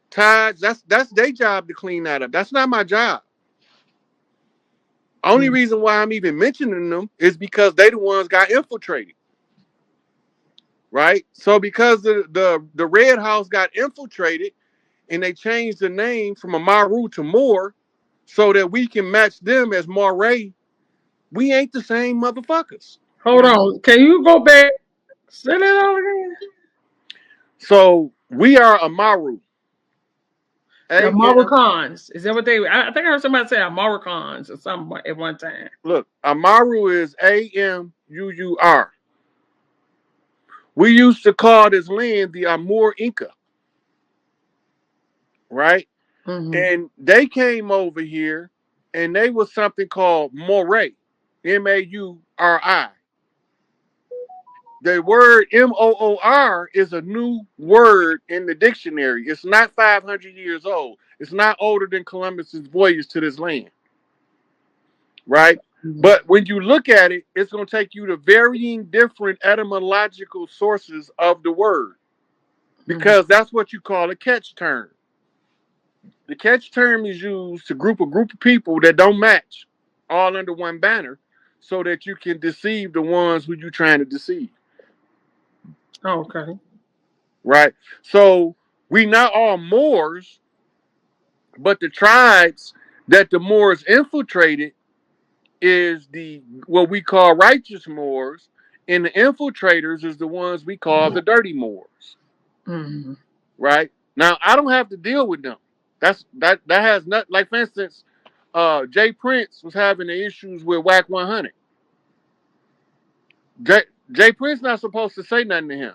tides. That's their job to clean that up. That's not my job. Only reason why I'm even mentioning them is because they the ones got infiltrated, right? So because the Red House got infiltrated and they changed the name from Amaru to Moore so that we can match them as Moray, we ain't the same motherfuckers. Hold on. Can you go back? Say that over again. So we are Amaru. The A-M. Maricons. Is that what they? I think I heard somebody say Maricons or something at one time. Look, Amaru is Amur. We used to call this land the Amur Inca, right? Mm-hmm. And they came over here and they was something called Moray, Mauri. The word Moor is a new word in the dictionary. It's not 500 years old. It's not older than Columbus's voyage to this land, right? Mm-hmm. But when you look at it, it's going to take you to varying different etymological sources of the word because that's what you call a catch term. The catch term is used to group a group of people that don't match all under one banner so that you can deceive the ones who you're trying to deceive. Okay. Right? So we not all Moors, but the tribes that the Moors infiltrated is the what we call righteous Moors, and the infiltrators is the ones we call the dirty Moors. Mm-hmm. Right? Now I don't have to deal with them. That has not like for instance, Jay Prince was having the issues with Whack 100. Jay Prince not supposed to say nothing to him.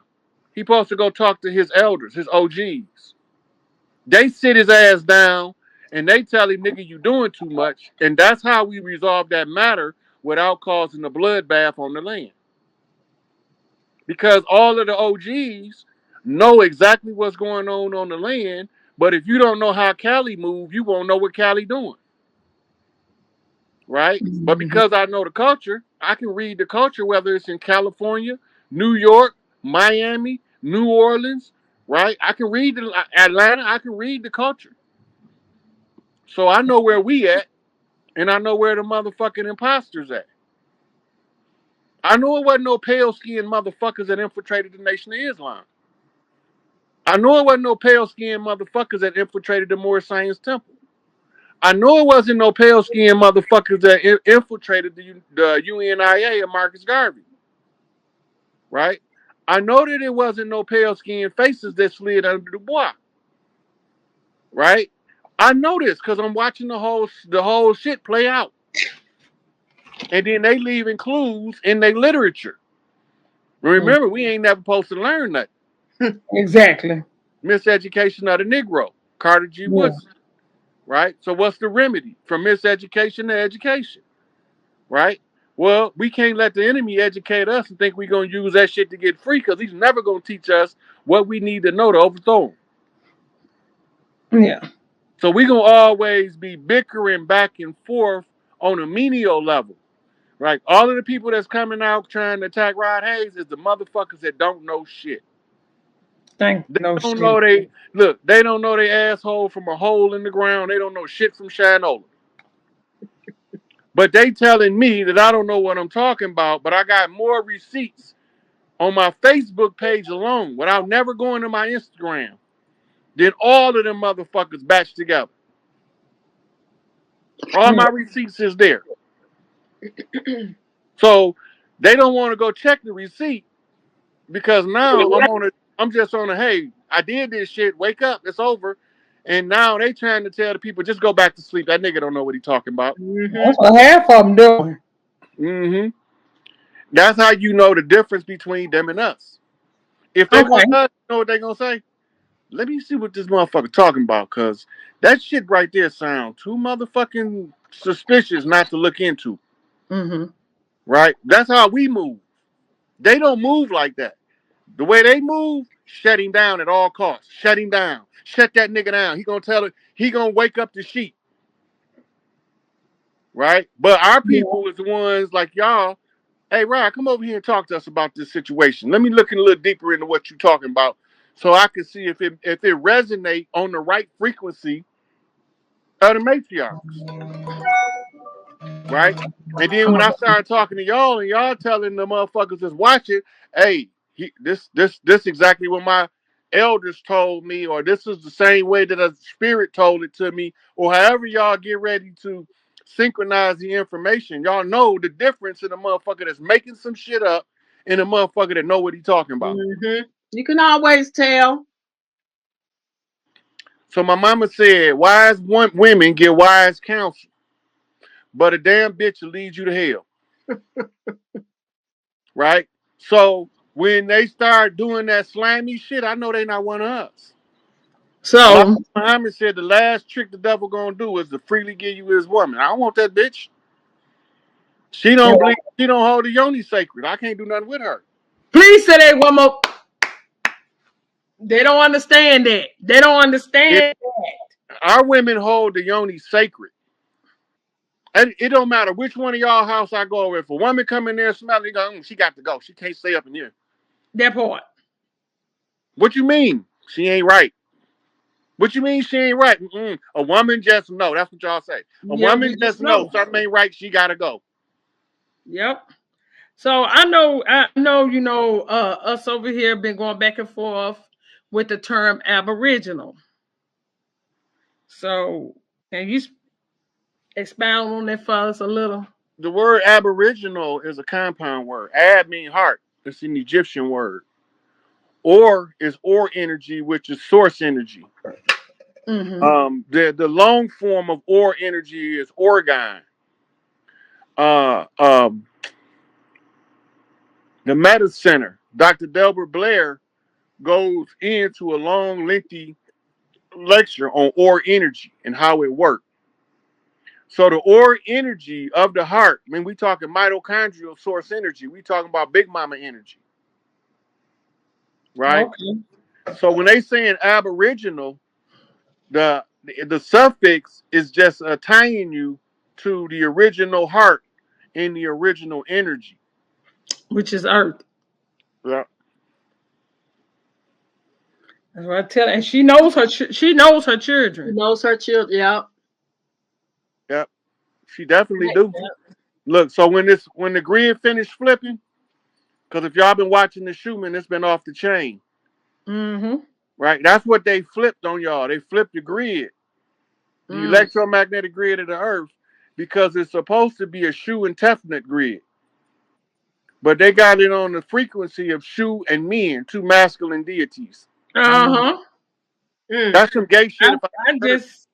He supposed to go talk to his elders, his OGs. They sit his ass down and they tell him, nigga, you doing too much. And that's how we resolve that matter without causing a bloodbath on the land. Because all of the OGs know exactly what's going on the land. But if you don't know how Cali move, you won't know what Cali doing. Right? But Mm-hmm. because I know the culture, I can read the culture, whether it's in California, New York, Miami, New Orleans, right? I can read the Atlanta, I can read the culture. So I know where we at, and I know where the motherfucking imposters at. I know it wasn't no pale skinned motherfuckers that infiltrated the Nation of Islam. I know it wasn't no pale skinned motherfuckers that infiltrated the Moorish Science Temple. I know it wasn't no pale skinned motherfuckers that infiltrated the UNIA of Marcus Garvey, right? I know that it wasn't no pale skinned faces that slid under the bois, right? I know this because I'm watching the whole shit play out. And then they leaving clues in their literature. Remember, we ain't never supposed to learn nothing. Exactly. Miseducation of the Negro, Carter G. Yeah. Woodson, right? So what's the remedy from miseducation to education, right? Well, we can't let the enemy educate us and think we're going to use that shit to get free because he's never going to teach us what we need to know to overthrow him. Yeah. So we're going to always be bickering back and forth on a menial level. Right? All of the people that's coming out trying to attack Rod Hayes is the motherfuckers that don't know shit. Thank They no don't shit. know they don't know they asshole from a hole in the ground. They don't know shit from Shinola. But they telling me that I don't know what I'm talking about, but I got more receipts on my Facebook page alone without never going to my Instagram than all of them motherfuckers batched together. All my receipts is there. So they don't want to go check the receipt because now I'm just on a hey, I did this shit, wake up, it's over. And now they trying to tell the people just go back to sleep. That nigga don't know what he talking about. That's what half of them doing. Hmm. That's how you know the difference between them and us. If they Okay. want us, you know what they gonna say? Let me see what this motherfucker talking about, cause that shit right there sound too motherfucking suspicious not to look into. Mm-hmm. Right? That's how we move. They don't move like that. The way they move, shut him down at all costs. Shut him down. Shut that nigga down. He gonna tell it. He gonna wake up the sheep, right? But our Yeah. people is the ones like y'all. Hey, Ryan, come over here and talk to us about this situation. Let me look a little deeper into what you're talking about, so I can see if it resonate on the right frequency of the matriarchs, right? And then when I started talking to y'all and y'all telling the motherfuckers that's watching, hey, this exactly what my elders told me, or this is the same way that a spirit told it to me, or however y'all get ready to synchronize the information. Y'all know the difference in a motherfucker that's making some shit up and a motherfucker that know what he talking about. You can always tell. So my mama said, wise women get wise counsel, but a damn bitch will lead you to hell. Right? So when they start doing that slimy shit, I know they not one of us. Allah So Muhammad said the last trick the devil gonna do is to freely give you his woman. I don't want that bitch. She don't believe, she don't hold the yoni sacred. I can't do nothing with her. please say that one more. They don't understand that. They don't If understand. our women hold the yoni sacred, and it don't matter which one of y'all house I go over. If a woman come in there smelling, go, she got to go. She can't stay up in here. That part. What you mean? She ain't right. What you mean she ain't right? A woman just know. That's what y'all say. A Yeah, woman we just just know know. something ain't right. She gotta go. Yep. So I know, us over here been going back and forth with the term aboriginal. So can you expound on that for us a little? The word aboriginal is a compound word. Ab means heart. It's an Egyptian word. Or is or energy, which is source energy. Mm-hmm. The long form of or energy is orgon. Uh, um, the Meta Center, Dr. Delbert Blair goes into a long, lengthy lecture on or energy and how it works. So the or energy of the heart, when we talking mitochondrial source energy, we talking about big mama energy, right? Okay. So when they saying aboriginal, the the suffix is just tying you to the original heart and the original energy. Which is Earth. Yeah, That's what I tell her. And she knows her She children. knows her children. Yeah. yeah, she definitely Right. do. Yeah. Look, so when the grid finished flipping, because if y'all been watching the Schumann, it's been off the chain, Mm-hmm. right? That's what they flipped on y'all. They flipped the grid, the Mm. electromagnetic grid of the Earth, because it's supposed to be a Shu and Tefnut grid. But they got it on the frequency of Shu and Men, two masculine deities. Uh-huh. Mm. That's some gay I, shit if I I heard. just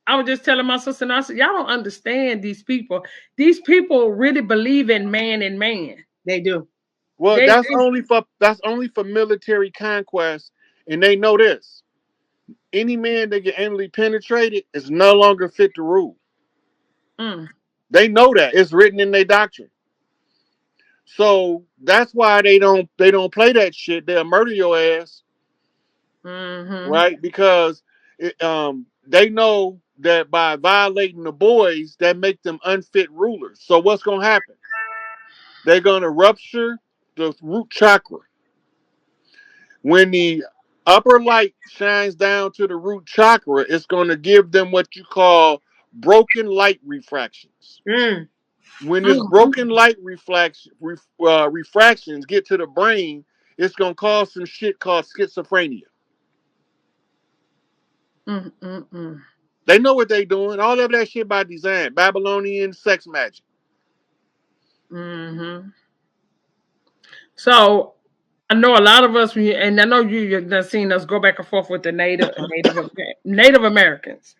I was just telling my sister, and I said, y'all don't understand these people. These people really believe in man and man. They do. Well, They, that's only for military conquest, and they know this. Any man that get anally penetrated is no longer fit to rule. mm, They know that. It's written in their doctrine. So that's why they don't play that shit. They'll murder your ass, mm-hmm. right? Because they know that by violating the boys, that make them unfit rulers. So what's gonna happen? They're gonna rupture the root chakra. When the upper light shines down to the root chakra, it's gonna give them what you call broken light refractions. Mm. When this Mm-hmm. broken light refractions get to the brain, it's gonna cause some shit called schizophrenia. Mm-mm-mm. They know what they doing. All of that shit by design. Babylonian sex magic. Mm-hmm. So I know a lot of us, and I know you've done seen us go back and forth with the Native Americans.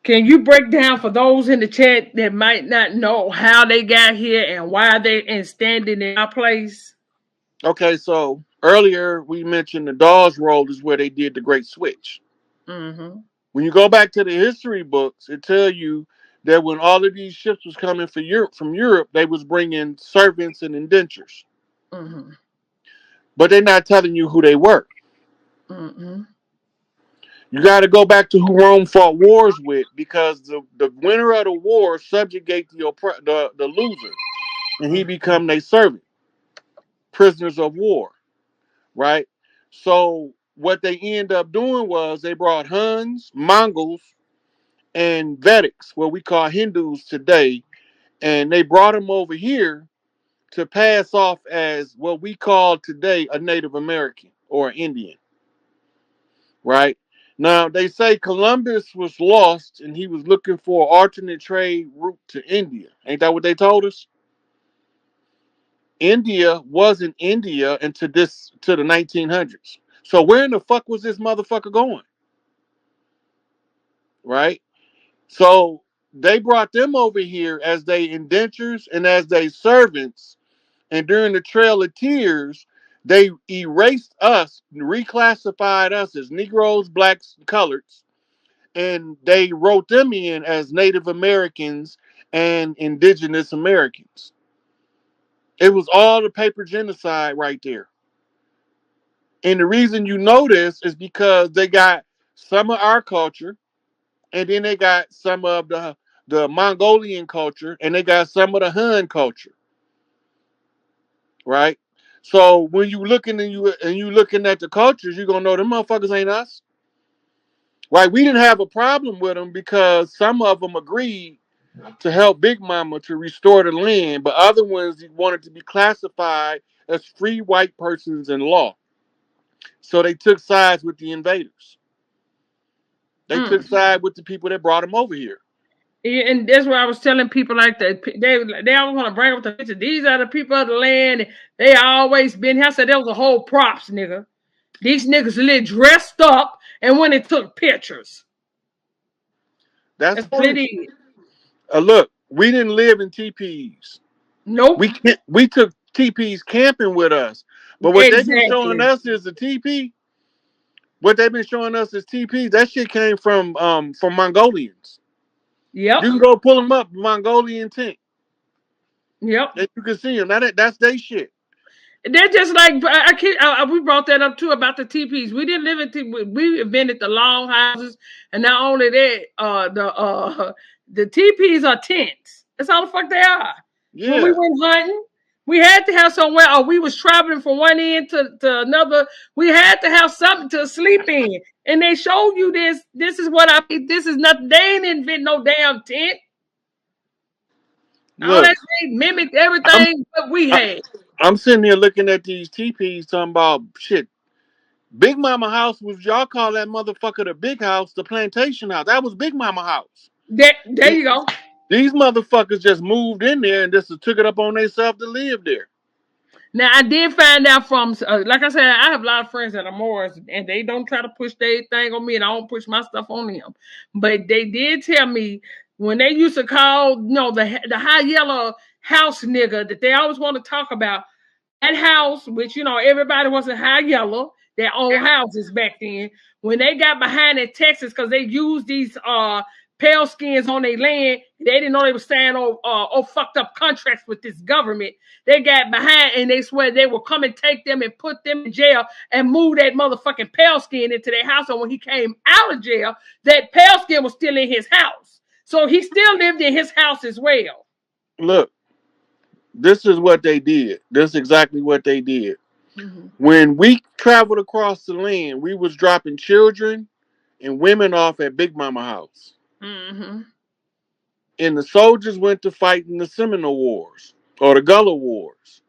Can you break down for those in the chat that might not know how they got here and why they and standing in our place? Okay, so earlier we mentioned the Dawes Roll is where they did the Great Switch. Mm-hmm. When you go back to the history books, it tell you that when all of these ships was coming from Europe, they was bringing servants and indentures. Mm-hmm. But they're not telling you who they were. Mm-hmm. You got to go back to who Rome fought wars with, because the winner of the war subjugate the loser, and he become their servant, prisoners of war. right? So what they end up doing was they brought Huns, Mongols, and Vedics, what we call Hindus today, and they brought them over here to pass off as what we call today a Native American or Indian, right? Now they say Columbus was lost and he was looking for an alternate trade route to India. Ain't that what they told us? India wasn't India until this to the 1900s. So where in the fuck was this motherfucker going, right? So they brought them over here as they indentures and as they servants. And during the Trail of Tears, they erased us, reclassified us as Negroes, blacks, and coloreds, and they wrote them in as Native Americans and Indigenous Americans. It was all the paper genocide right there. And the reason you know this is because they got some of our culture, and then they got some of the Mongolian culture, and they got some of the Hun culture, right? So when you looking and you looking at the cultures, you're gonna know them motherfuckers ain't us. Right? We didn't have a problem with them because some of them agreed to help Big Mama to restore the land, but other ones wanted to be classified as free white persons in law. So they took sides with the invaders. They took Mm. side with the people that brought them over here. Yeah, and that's why I was telling people like that. They always want to bring up the picture. These are the people of the land. They always been here. I said there was a whole props, nigga. These niggas live dressed up and when they took pictures. That's That's the what they truth. did. Look, we didn't live in teepees. Nope. We took teepees camping with us. But what they've been showing Exactly. us is the teepee. What they've been showing us is teepees. That shit came from Mongolians. You Yep. can go pull them up, Mongolian tent, Yep. and you can see them. That's they shit. They're just like I can't. We brought that up too about the teepees. We didn't live in we invented the long houses, and not only that, the teepees are tents. That's all the fuck they are. When we Yeah. went hunting, we had to have somewhere, or we was traveling from one end to another. We had to have something to sleep in, and they showed you this. This is what I mean. This is nothing. They ain't invent no damn tent. All Look, that they mimicked I'm everything that we I, had. I'm sitting here looking at these teepees, talking about shit. Big Mama house was y'all call that motherfucker the big house, the plantation house. That was Big Mama house. There These, you go. these motherfuckers just moved in there and just took it up on themselves to live there. Now I did find out from, like I said, I have a lot of friends that are Moors, and they don't try to push their thing on me, and I don't push my stuff on them. But they did tell me when they used to call, the high yellow house nigga that they always want to talk about. That house, which everybody was in high yellow, their own houses back then. When they got behind in Texas, because they used these pale skins on their land, they didn't know they were signing fucked up contracts with this government. They got behind and they swear they would come and take them and put them in jail and move that motherfucking pale skin into their house. And when he came out of jail, that pale skin was still in his house. So he still lived in his house as well. Look, this is what they did. This is exactly what they did. Mm-hmm. When we traveled across the land, we was dropping children and women off at Big Mama house. Mm-hmm. And the soldiers went to fight in the Seminole Wars or the Gullah Wars.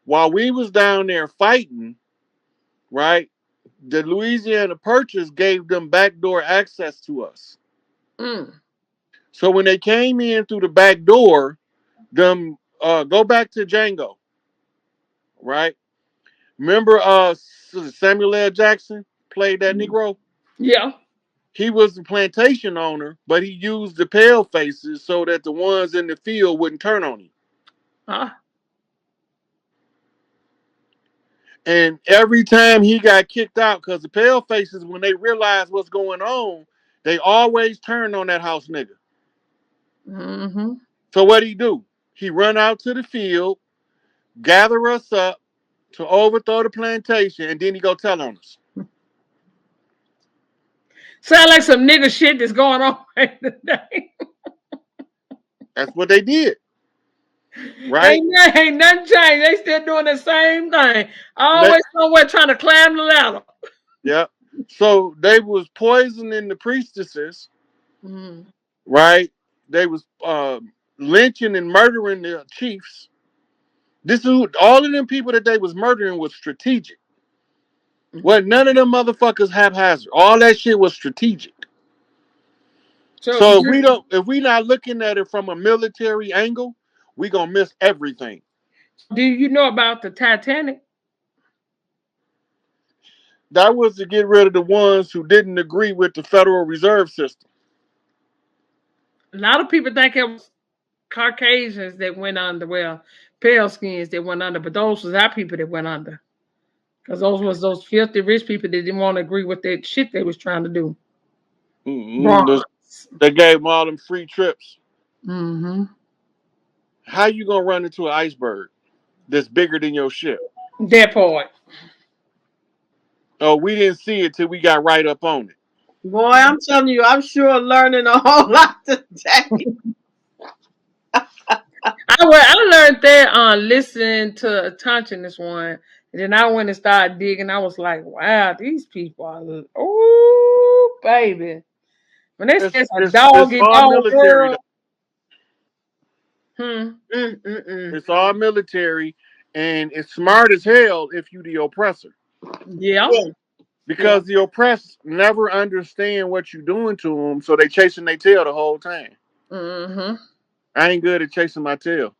While we was down there fighting, right, the Louisiana Purchase gave them backdoor access to us. Mm. So when they came in through the back door, them go back to Django, right? Remember Samuel L. Jackson played that Negro? Yeah. He was the plantation owner, but he used the pale faces so that the ones in the field wouldn't turn on him. Huh? And every time he got kicked out, because the pale faces, when they realized what's going on, they always turned on that house nigga. Mm-hmm. So what he do? He run out to the field, gather us up to overthrow the plantation, and then he go tell on us. Sound like some nigga shit that's going on right today. That's what they did. right? Ain't nothing changed. They still doing the same thing. They, Always somewhere trying to climb the ladder. yeah. So they was poisoning the priestesses, Mm. right? They was lynching and murdering the chiefs. This is all of them people that they was murdering was strategic. Well, none of them motherfuckers haphazard. All that shit was strategic. So So if we not looking at it from a military angle, we gonna miss everything. do you know about the Titanic? That was to get rid of the ones who didn't agree with the Federal Reserve System. A lot of people think it was Caucasians that went under. Well, pale skins that went under, but those was our people that went under. Because those was those filthy rich people that didn't want to agree with that shit they was trying to do. Mm-hmm. Bronze. They gave them all them free trips. Mm-hmm. How you gonna run into an iceberg that's bigger than your ship? That part. Oh, we didn't see it till we got right up on it. Boy, I'm telling you, I'm sure learning a whole lot today. I learned that on listening to Touching this one. And then I went and started digging. I was like, wow, these people are oh baby. When they say it's a dog It's eat all dog military though. world. Hmm. Mm-mm-mm. It's all military, and it's smart as hell if you the oppressor. Yeah. Yeah, yeah. Because the oppressed never understand what you're doing to them, so they chasing their tail the whole time. Mm-hmm. I ain't good at chasing my tail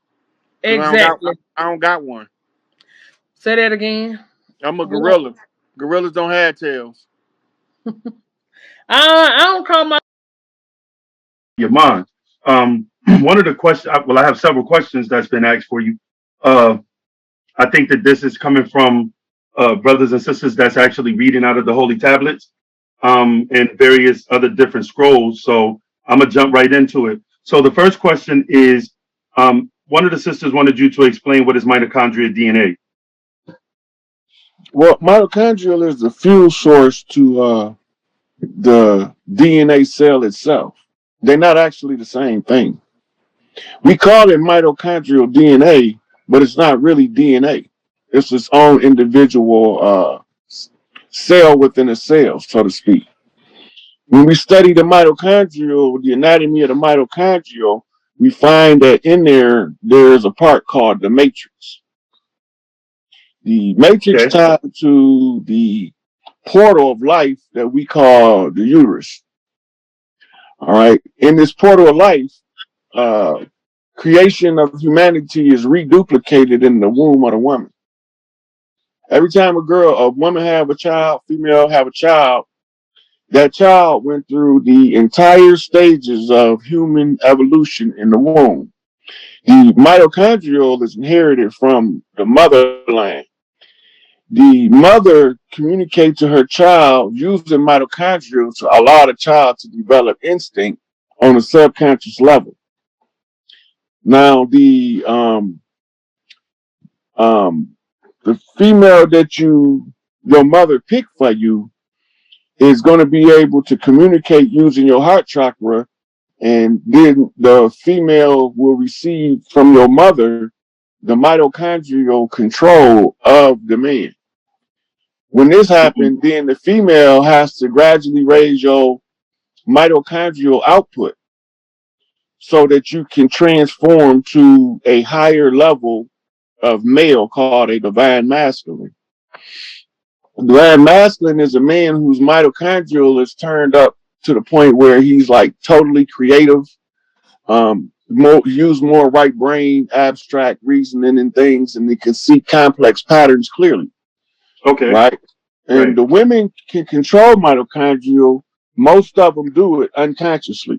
because Exactly. I don't got one. Say that again. I'm a Go gorilla. Gorillas don't have tails. I don't call my Your mind. One of the questions, well, I have several questions that's been asked for you. Uh, I think that this is coming from brothers and sisters that's actually reading out of the holy tablets and various other different scrolls. So I'm gonna jump right into it. So the first question is, one of the sisters wanted you to explain what is mitochondria DNA. Well, mitochondrial is the fuel source to the DNA cell itself. They're not actually the same thing. We call it mitochondrial DNA, but it's not really DNA. It's its own individual cell within a cell, so to speak. When we study the anatomy of the mitochondrial, we find that in there's a part called the matrix. The matrix Okay. tied to the portal of life that we call the uterus. All right. In this portal of life, uh, creation of humanity is reduplicated in the womb of the woman. Every time a woman have a child, female have a child, that child went through the entire stages of human evolution in the womb. The mitochondrial is inherited from the motherland. The mother communicates to her child using mitochondria to allow the child to develop instinct on a subconscious level. Now, um, the female that your mother picked for you is going to be able to communicate using your heart chakra, and then the female will receive from your mother the mitochondrial control of the man. When this Mhm. happens, then the female has to gradually raise your mitochondrial output so that you can transform to a higher level of male called a divine masculine. Divine masculine is a man whose mitochondrial is turned up to the point where he's like totally creative, use more right brain, abstract reasoning and things, and he can see complex patterns clearly. Okay. Right? And Right. the women can control mitochondrial. Most of them do it unconsciously.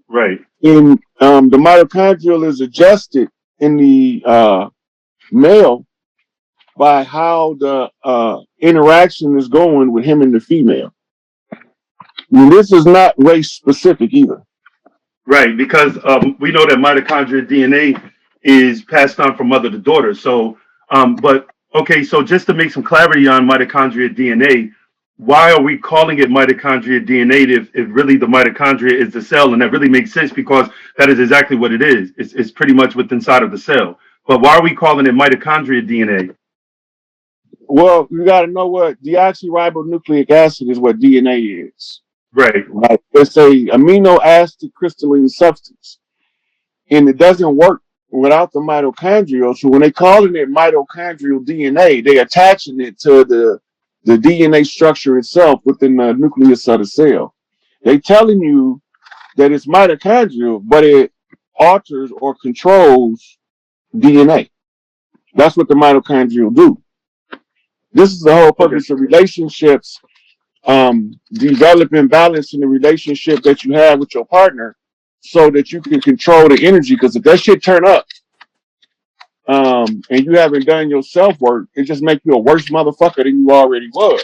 Right. And the mitochondrial is adjusted in the male by how the interaction is going with him and the female. And this is not race specific either. Right. Because we know that mitochondria DNA is passed on from mother to daughter. So, but okay. So just to make some clarity on mitochondria DNA, why are we calling it mitochondria DNA if really the mitochondria is the cell? And that really makes sense because that is exactly what it is. It's pretty much what's inside of the cell. But why are we calling it mitochondria DNA? Well, you got to know what deoxyribonucleic acid is. What DNA is. Right. Right. It's a amino acid crystalline substance, and it doesn't work without the mitochondrial. So when they calling it mitochondrial DNA, they attaching it to the DNA structure itself within the nucleus of the cell. They telling you that it's mitochondrial, but it alters or controls DNA. That's what the mitochondrial do. This is the whole purpose of relationships, developing balance in the relationship that you have with your partner so that you can control the energy. Because if that shit turn up, and you haven't done your self-work, it just makes you a worse motherfucker than you already was.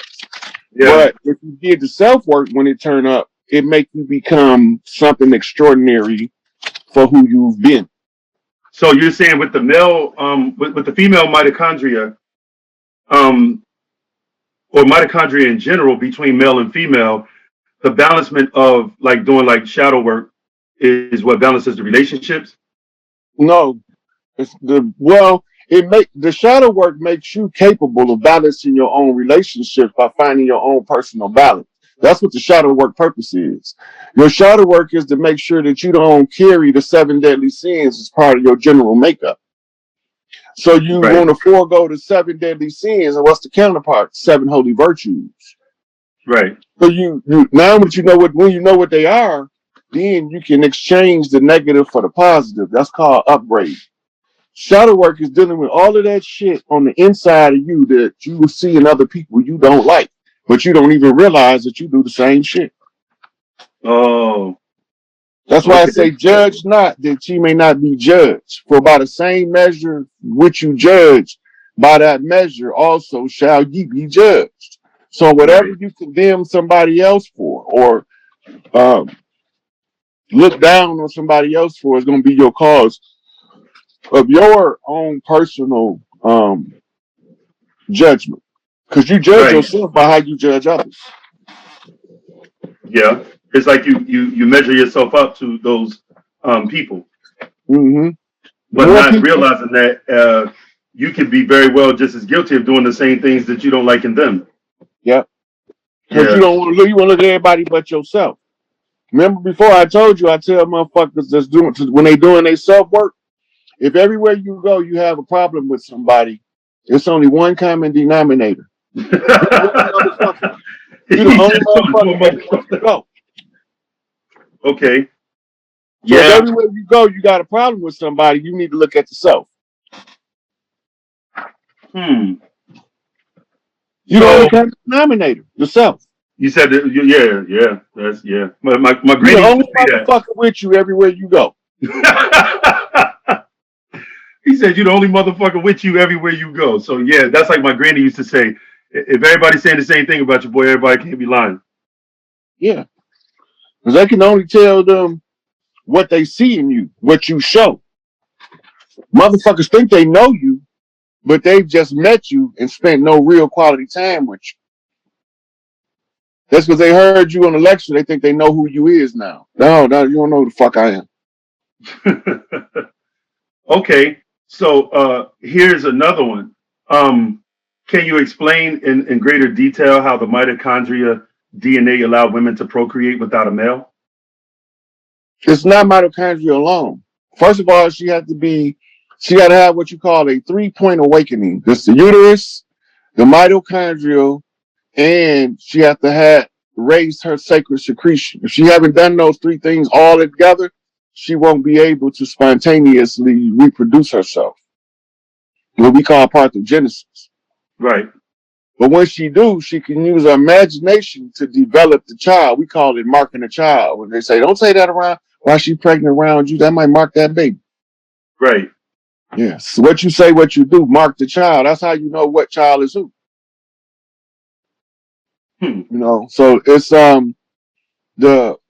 Yeah. But if you did the self-work when it turn up, it make you become something extraordinary for who you've been. So you're saying with the male, with the female mitochondria, or mitochondria in general between male and female, the balancement of like doing like shadow work is what balances the relationships? No, it's the shadow work makes you capable of balancing your own relationships by finding your own personal balance. That's what the shadow work purpose is. Your shadow work is to make sure that you don't carry the 7 deadly sins as part of your general makeup. So you want to forego the 7 deadly sins, and what's the counterpart? 7 holy virtues. Right. So you now that when you know what they are, then you can exchange the negative for the positive. That's called upgrade. Shadow work is dealing with all of that shit on the inside of you that you will see in other people you don't like, but you don't even realize that you do the same shit. Oh. That's why I say judge not that ye may not be judged. For by the same measure which you judge, by that measure also shall ye be judged. So whatever you condemn somebody else for or look down on somebody else for is going to be your cause of your own personal judgment, because you judge yourself by how you judge others. Yeah, it's like you measure yourself up to those people, but not realizing that you could be very well just as guilty of doing the same things that you don't like in them. Yeah, because you don't want to look. You want to look at everybody but yourself. Remember before I told you, I tell motherfuckers that's doing when they doing their self work. If everywhere you go you have a problem with somebody, it's only one common denominator. You're the only motherfucker that you go. Okay. So if everywhere you go you got a problem with somebody, you need to look at yourself. You know the common denominator, yourself. You said that, that's My granny You're the only used to say motherfucker with you everywhere you go. He said you're the only motherfucker with you everywhere you go. So yeah, that's like my granny used to say. If everybody's saying the same thing about your boy, everybody can't be lying. Yeah, because they can only tell them what they see in you, what you show. Motherfuckers think they know you, but they've just met you and spent no real quality time with you. That's because they heard you on the lecture. They think they know who you is now. No, you don't know who the fuck I am. Okay, so here's another one. Can you explain in greater detail how the mitochondria DNA allow women to procreate without a male? It's not mitochondria alone. First of all, she got to have what you call a 3-point awakening. That's the uterus, the mitochondrial, and she has to have raised her sacred secretion. If she haven't done those 3 things all together, she won't be able to spontaneously reproduce herself. What we call parthenogenesis. Right. But when she do, she can use her imagination to develop the child. We call it marking a child. When they say, don't say that around while she's pregnant around you, that might mark that baby. Right. Yes. So what you say, what you do, mark the child. That's how you know what child is who. You know, so it's the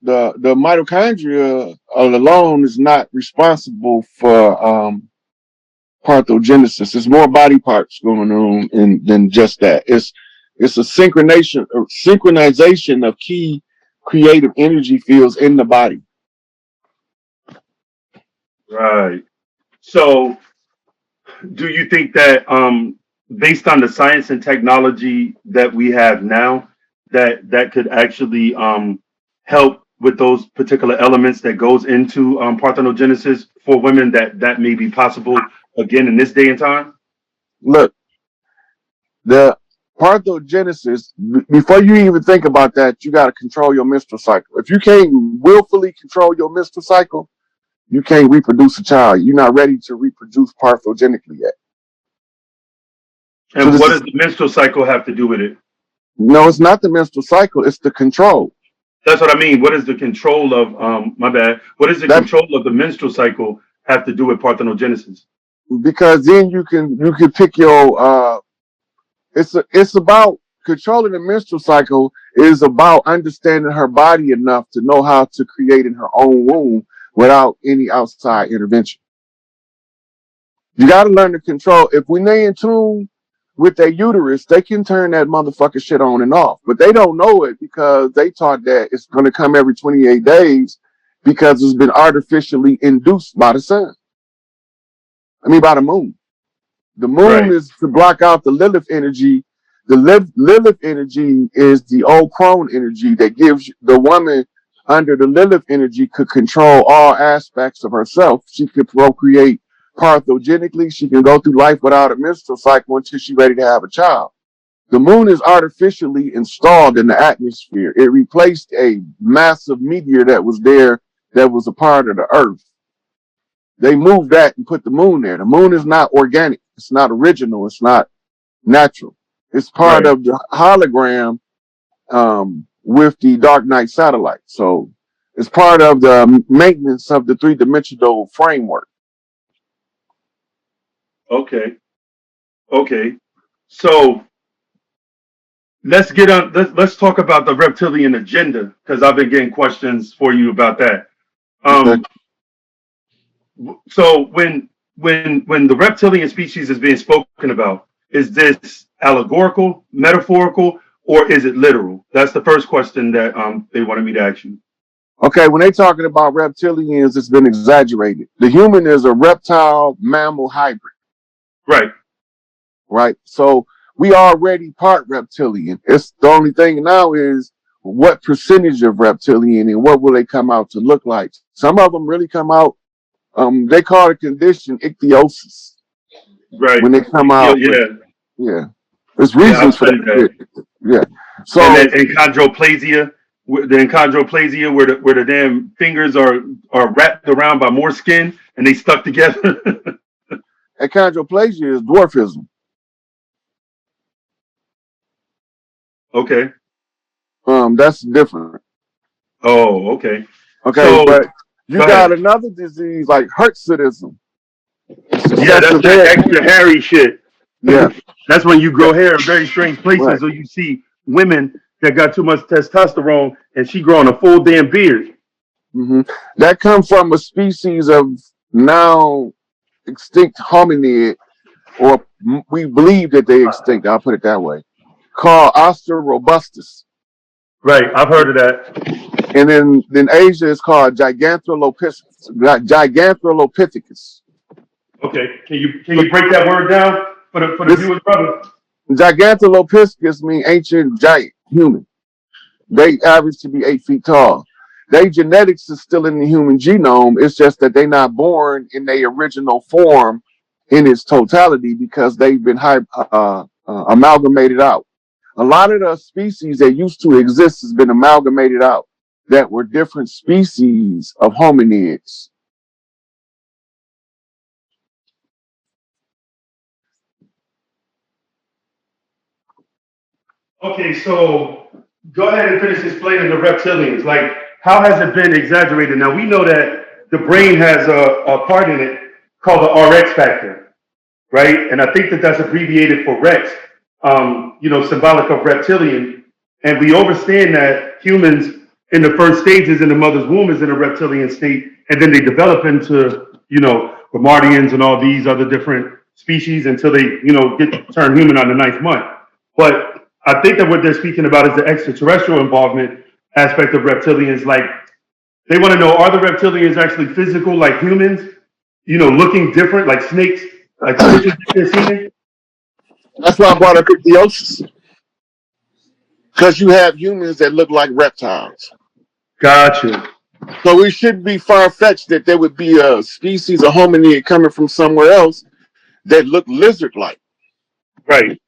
mitochondria alone is not responsible for parthenogenesis. There's more body parts going on than just that. It's It's a synchronization of key creative energy fields in the body. Right. So, do you think that, based on the science and technology that we have now, that could actually help with those particular elements that goes into parthenogenesis for women, that may be possible again in this day and time? Look, the parthenogenesis, before you even think about that, you got to control your menstrual cycle. If you can't willfully control your menstrual cycle, you can't reproduce a child. You're not ready to reproduce parthogenically yet. So And what does the menstrual cycle have to do with it? no, it's not the menstrual cycle. It's the control. That's what I mean. What is the control of my bad? What is the That control of the menstrual cycle have to do with parthenogenesis? because then you can pick your it's about controlling the menstrual cycle is about understanding her body enough to know how to create in her own womb without any outside intervention. You got to learn to control. If when they in tune with their uterus, they can turn that motherfucker shit on and off. But they don't know it because they taught that it's going to come every 28 days because it's been artificially induced by the sun. I mean, by the moon. The moon Right. is to block out the Lilith energy. The Lilith energy is the old crone energy that gives the woman under the Lilith energy could control all aspects of herself. She could procreate parthogenically. She can go through life without a menstrual cycle until she's ready to have a child. The moon is artificially installed in the atmosphere. It replaced a massive meteor that was there that was a part of the earth. They moved that and put the moon there. The moon is not organic. It's not original. It's not natural. It's part Right. of the hologram with the Dark Knight satellite. So it's part of the maintenance of the three-dimensional framework. Okay. Okay. So let's get on. Let's talk about the reptilian agenda because I've been getting questions for you about that. Okay. Um, so when the reptilian species is being spoken about, is this allegorical, metaphorical, or is it literal? That's the first question that they wanted me to ask you. Okay, when they talking about reptilians, it's been exaggerated. The human is a reptile mammal hybrid, Right. right? So we already part reptilian. It's the only thing now is what percentage of reptilian and what will they come out to look like? Some of them really come out. They call the condition ichthyosis Right. when they come out with Yeah. yeah. There's Yeah. I've reasons for that studied that. shit. Yeah. And So then achondroplasia, where the damn fingers are wrapped around by more skin and they stuck together. achondroplasia is dwarfism. Okay. That's different. Oh, okay. Okay, So but you go got ahead. another disease like Hirschism. It's Yeah, that's excessive that hair. extra hairy shit. Yeah, That's when you yeah, grow hair in very strange right. places, or you see women that got too much testosterone and she growing a full damn beard. hmm That comes from a species of now extinct hominid, or we believe that they extinct. I'll put it that way. Called Australorobustus, Right, I've heard of that. and then Asia is called Giganthrolopithecus. Okay, can you break that word down for the This viewers, brother? Gigantholopithecus means ancient giant human. They average to be 8 feet tall. Their genetics is still in the human genome. It's just that they're not born in their original form in its totality because they've been amalgamated out. A lot of the species that used to exist has been amalgamated out that were different species of hominids. Okay, so go ahead and finish explaining the reptilians. Like, how has it been exaggerated? Now, we know that the brain has a part in it called the RX factor, right? And I think that that's abbreviated for Rex, symbolic of reptilian. And we understand that humans in the first stages in the mother's womb is in a reptilian state, and then they develop into, Gramardians and all these other different species until they, get turn human on the ninth month. But I think that what they're speaking about is the extraterrestrial involvement aspect of reptilians. Like they want to know, are the reptilians actually physical like humans? You know, looking different like snakes, like the pictures that they're seeing. That's why I brought up ichthyosis. Because you have humans that look like reptiles. Gotcha. So it shouldn't be far-fetched that there would be a species of hominid coming from somewhere else that look lizard-like, Right.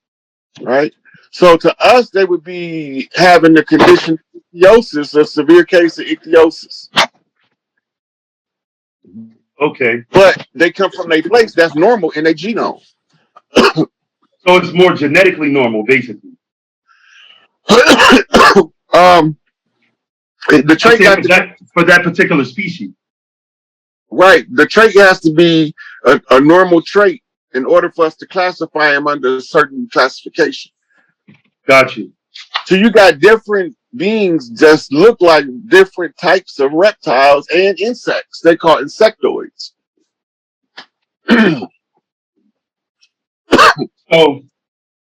right? So to us, they would be having the condition of ichthyosis, a severe case of ichthyosis. Okay. But they come from a place that's normal in their genome. So it's more genetically normal, basically. The trait got to, For that particular species. right. The trait has to be a normal trait in order for us to classify them under a certain classification. Got you. So you got different beings just look like different types of reptiles and insects. They call insectoids.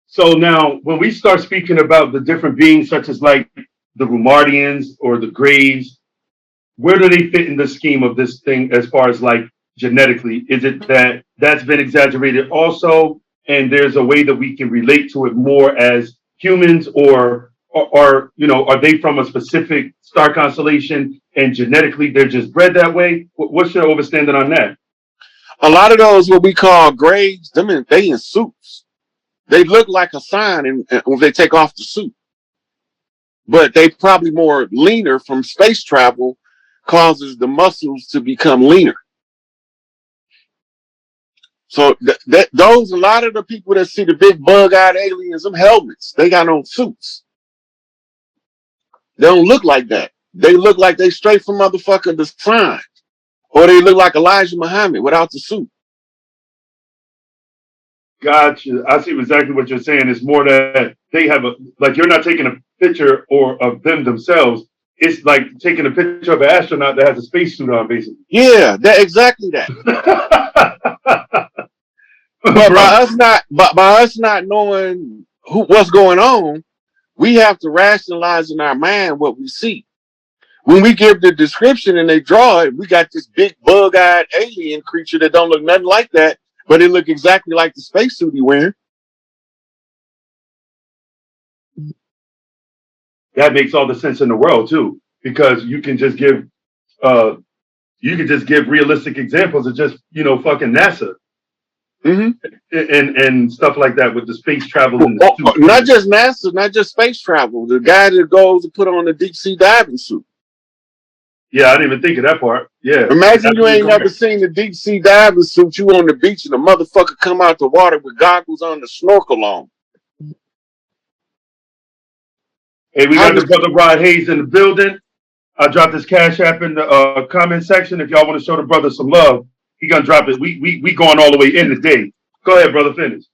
So now when we start speaking about the different beings such as like the Rumardians or the Greys, where do they fit in the scheme of this thing as far as like genetically? Is it that that's been exaggerated also, and there's a way that we can relate to it more as humans, or you know, are they from a specific star constellation and genetically they're just bred that way? What's your overstanding on that? A lot of those what we call grays, they in suits. They look like a sign when they take off the suit. But they probably more leaner from space travel causes the muscles to become leaner. So those, a lot of the people that see the big bug-eyed aliens, them helmets, they got on suits. They don't look like that. They look like they straight from motherfucking the sign. Or they look like Elijah Muhammad without the suit. Gotcha. I see exactly what you're saying. It's more that they have like you're not taking a picture or of them themselves. It's like taking a picture of an astronaut that has a spacesuit on, basically. Yeah, exactly that. But by us not knowing what's going on, we have to rationalize in our mind what we see. When we give the description and they draw it, we got this big bug-eyed alien creature that don't look nothing like that, but it look exactly like the spacesuit he wearing. That makes all the sense in the world too, because you can just give realistic examples of just, you know, fucking NASA. And stuff like that with the space travel and not just NASA, not just space travel. The guy that goes to put on the deep sea diving suit. Yeah, I didn't even think of that part. Yeah. Imagine you ain't never seen the deep sea diving suit. You on the beach and the motherfucker come out the water with goggles on, the snorkel on. Hey, we got the brother Rod Hayes in the building. I dropped his Cash App in the comment section. If y'all want to show the brother some love, he gonna drop it. We going all the way in today. Go ahead, brother. Finish.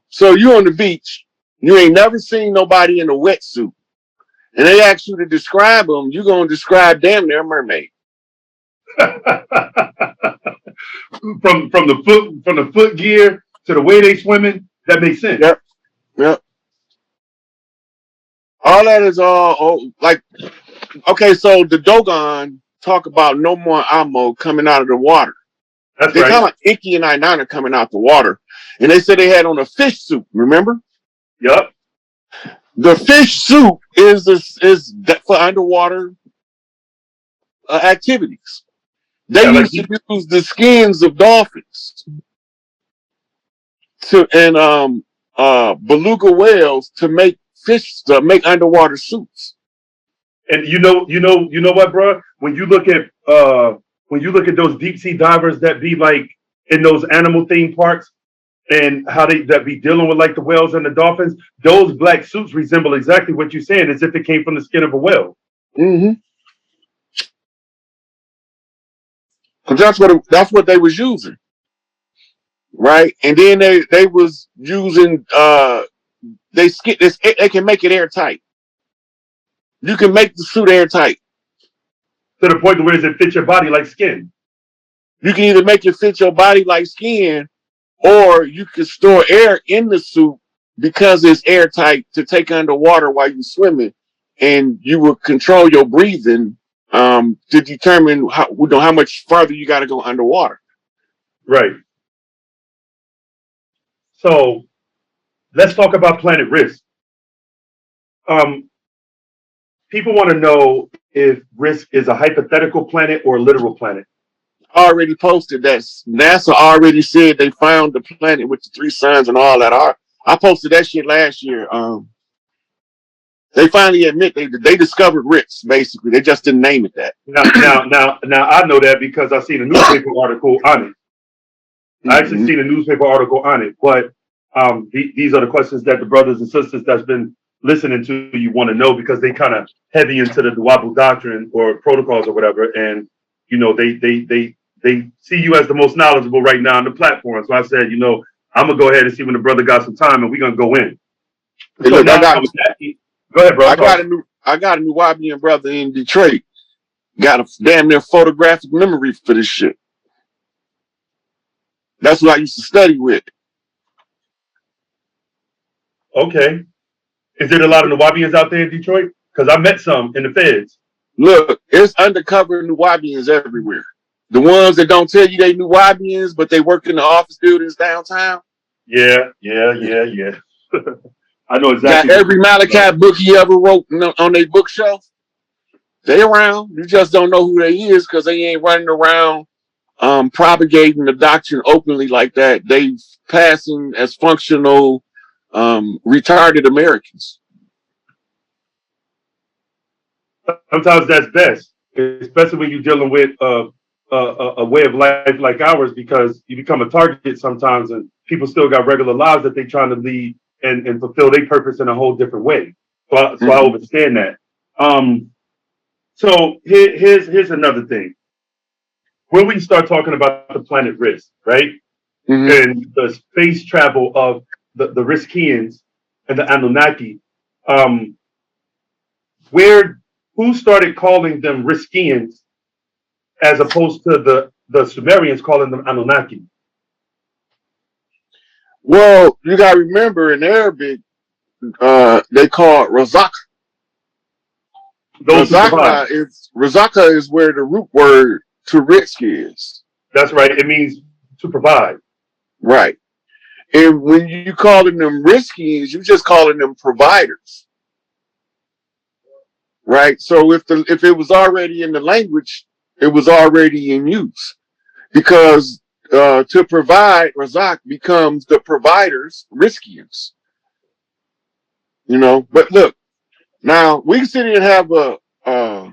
So you on the beach. You ain't never seen nobody in a wetsuit. And they ask you to describe them, you're going to describe damn near a mermaid. from the foot gear to the way they swimming, that makes sense. Yep. All that is all like, okay, so the Dogon talk about no more ammo coming out of the water. That's they right. kind of like Inky and I-9 coming out the water. And they said they had on a fish suit, remember? Yep. The fish suit is for underwater activities. They used to use the skins of dolphins and beluga whales to make underwater suits. And you know what, bro? When you look at those deep sea divers that be like in those animal theme parks, and how that be dealing with like the whales and the dolphins, those black suits resemble exactly what you're saying, as if it came from the skin of a whale. Mm-hmm. Because that's what they was using, right? And then they was using they can make it airtight. You can make the suit airtight to the point where it fits your body like skin. You can either make it fit your body like skin, or you can store air in the suit because it's airtight to take underwater while you're swimming, and you will control your breathing to determine how much farther you got to go underwater. Right. So let's talk about planet risk. Um, People want to know if risk is a hypothetical planet or a literal planet. Already posted that NASA already said they found the planet with the three suns and all that. I posted that shit last year. They finally admit they discovered Ritz. Basically, they just didn't name it that. Now, I know that because I seen a newspaper article on it. I actually seen a newspaper article on it. But these are the questions that the brothers and sisters that's been listening to you want to know, because they kind of heavy into the Wabu doctrine or protocols or whatever, and you know they see you as the most knowledgeable right now on the platform. So I said, I'm gonna go ahead and see when the brother got some time, and we're gonna go in. Hey, So look, now, go ahead, bro. I got a new Wabian brother in Detroit. Got a damn near photographic memory for this shit. That's what I used to study with. Okay. Is there a lot of Nuwabians out there in Detroit? Because I met some in the feds. Look, it's undercover Nuwabians everywhere. The ones that don't tell you they Nuwabians, but they work in the office buildings downtown. Yeah. I know exactly. Got every Malachi book he ever wrote on their bookshelf. They around. You just don't know who they is because they ain't running around propagating the doctrine openly like that. They passing as functional retarded Americans. Sometimes that's best, especially when you're dealing with a way of life like ours, because you become a target sometimes, and people still got regular lives that they're trying to lead and fulfill their purpose in a whole different way. So I understand that. So here's another thing. When we start talking about the planet risk, right, and the space travel of the Riskians and the Anunnaki, who started calling them Riskians as opposed to the Sumerians calling them Anunnaki? Well, you got to remember in Arabic, they call it Razak. Razaka is where the root word to risk is. That's right. It means to provide. Right. And when you calling them riskians, you just calling them providers. Right. So if it was already in the language, it was already in use. Because to provide, Razak becomes the providers, riskians. But look, now we can sit here and have a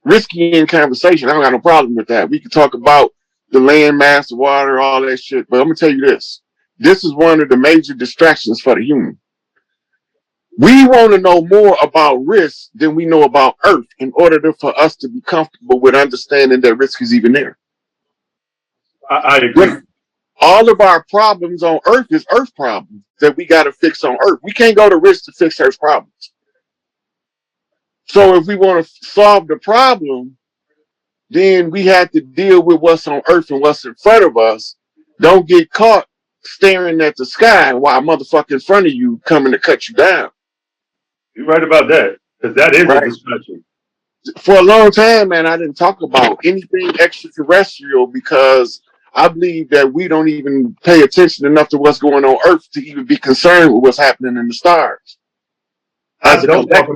risky conversation. I don't got no problem with that. We can talk about the land mass, the water, all that shit. But I'm gonna tell you this. This is one of the major distractions for the human. We want to know more about risk than we know about Earth in order for us to be comfortable with understanding that risk is even there. I agree. All of our problems on Earth is Earth problems that we got to fix on Earth. We can't go to risk to fix Earth's problems. So if we want to solve the problem, then we have to deal with what's on Earth and what's in front of us. Don't get caught staring at the sky while a motherfucker in front of you coming to cut you down. You're right about that, because that is a distraction. For a long time, man, I didn't talk about anything extraterrestrial because I believe that we don't even pay attention enough to what's going on Earth to even be concerned with what's happening in the stars. I don't talk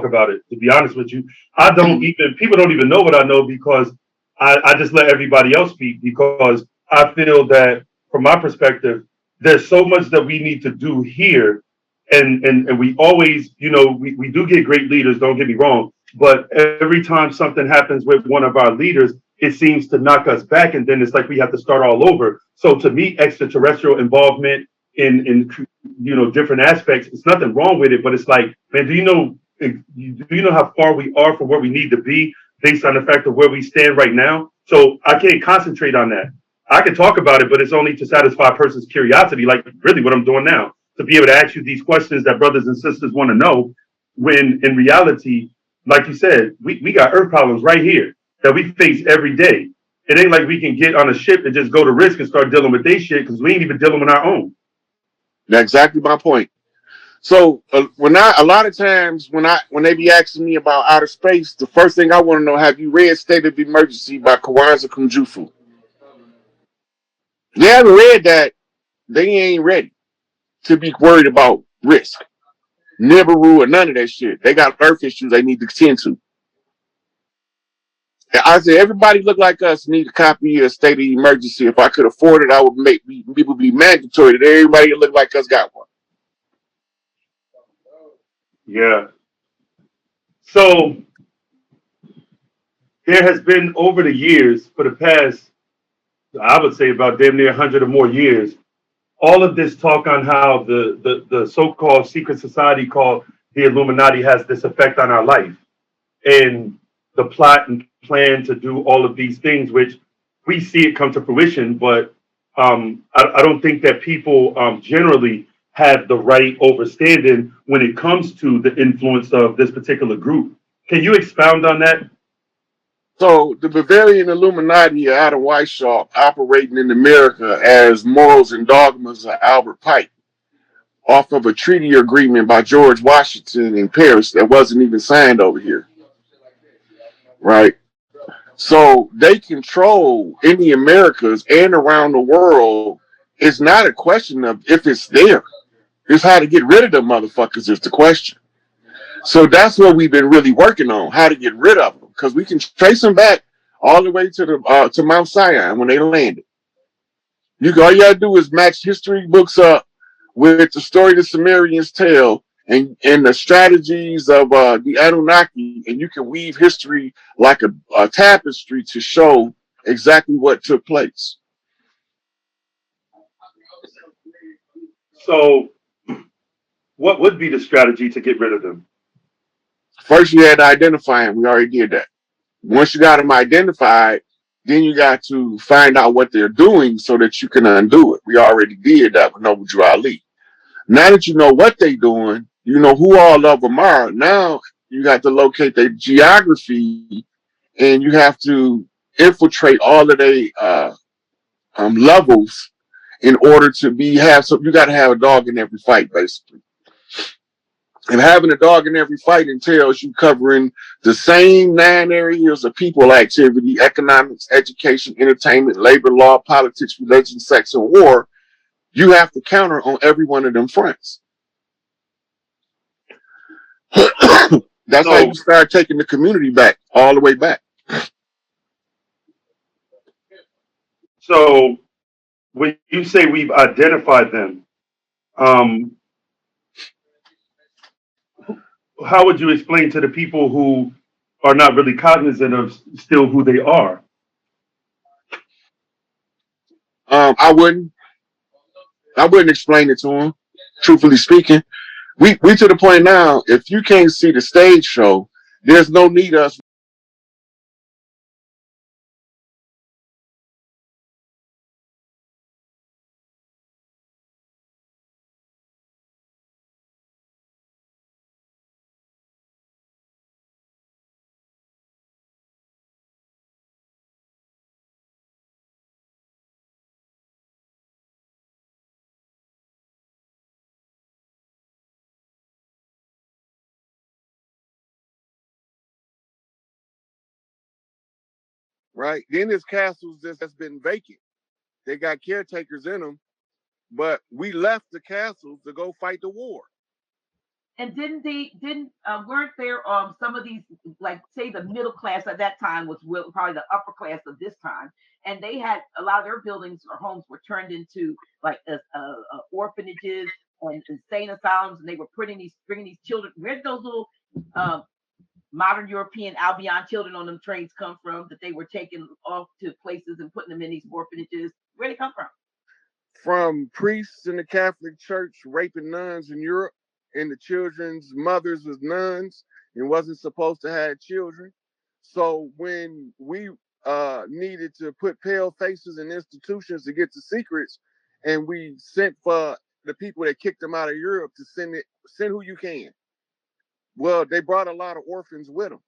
about it, to be honest with you. People don't even know what I know because I just let everybody else speak, because I feel that from my perspective, there's so much that we need to do here. And we always, we do get great leaders, don't get me wrong, but every time something happens with one of our leaders, it seems to knock us back, and then it's like we have to start all over. So to me, extraterrestrial involvement in different aspects, it's nothing wrong with it, but it's like, man, do you know how far we are from where we need to be based on the fact of where we stand right now? So I can't concentrate on that. I can talk about it, but it's only to satisfy a person's curiosity, like really what I'm doing now, to be able to ask you these questions that brothers and sisters want to know, when in reality, like you said, we got Earth problems right here that we face every day. It ain't like we can get on a ship and just go to risk and start dealing with their shit, because we ain't even dealing with our own. That's exactly my point. So a lot of times when they be asking me about outer space, the first thing I want to know: have you read State of Emergency by Kwanzaa Kunjufu? They haven't read that. They ain't ready to be worried about risk, Nibiru, or none of that shit. They got Earth issues they need to tend to. I said everybody look like us need a copy of State of Emergency. If I could afford it, I would make people be mandatory that everybody that look like us got one. Yeah. So there has been over the years, for the past, I would say about damn near 100 or more years, all of this talk on how the so-called secret society called the Illuminati has this effect on our life, and the plot and plan to do all of these things, which we see it come to fruition, but I don't think that people generally have the right understanding when it comes to the influence of this particular group. Can you expound on that? So the Bavarian Illuminati are out of Weishaupt operating in America as morals and dogmas of Albert Pike off of a treaty agreement by George Washington in Paris that wasn't even signed over here, right? So they control in the Americas and around the world. It's not a question of if it's there. It's how to get rid of them motherfuckers is the question. So that's what we've been really working on, how to get rid of them, because we can trace them back all the way to Mount Sinai when they landed. All you gotta do is match history books up with the story the Sumerians tell and the strategies of the Anunnaki, and you can weave history like a tapestry to show exactly what took place. So, what would be the strategy to get rid of them? First, you had to identify them. We already did that. Once you got them identified, then you got to find out what they're doing so that you can undo it. We already did that with Noble Drew Ali. Now that you know what they're doing, you know who all of them are. Now you got to locate their geography, and you have to infiltrate all of their levels in order to have. So you got to have a dog in every fight, basically. And having a dog in every fight entails you covering the same 9 areas of people activity: economics, education, entertainment, labor law, politics, religion, sex, and war. You have to counter on every one of them fronts. That's how So, you start taking the community back, all the way back. so when you say we've identified them, um, how would you explain to the people who are not really cognizant of still who they are? Um, I wouldn't, I wouldn't explain it to them. Truthfully speaking, we to the point now. If you can't see the stage show, there's no need us. Right then, there's castles that's been vacant. They got caretakers in them, but we left the castles to go fight the war. And didn't weren't there some of these, like say the middle class at that time was probably the upper class of this time, and they had a lot of their buildings or homes were turned into like orphanages and insane asylums, and they were bringing these children. Where did those little um, modern European Albion children on them trains come from? That they were taking off to places and putting them in these orphanages. Where did they come from? From priests in the Catholic Church raping nuns in Europe, and the children's mothers was nuns and wasn't supposed to have children. So when we needed to put pale faces in institutions to get the secrets, and we sent for the people that kicked them out of Europe to send who you can. Well, they brought a lot of orphans with them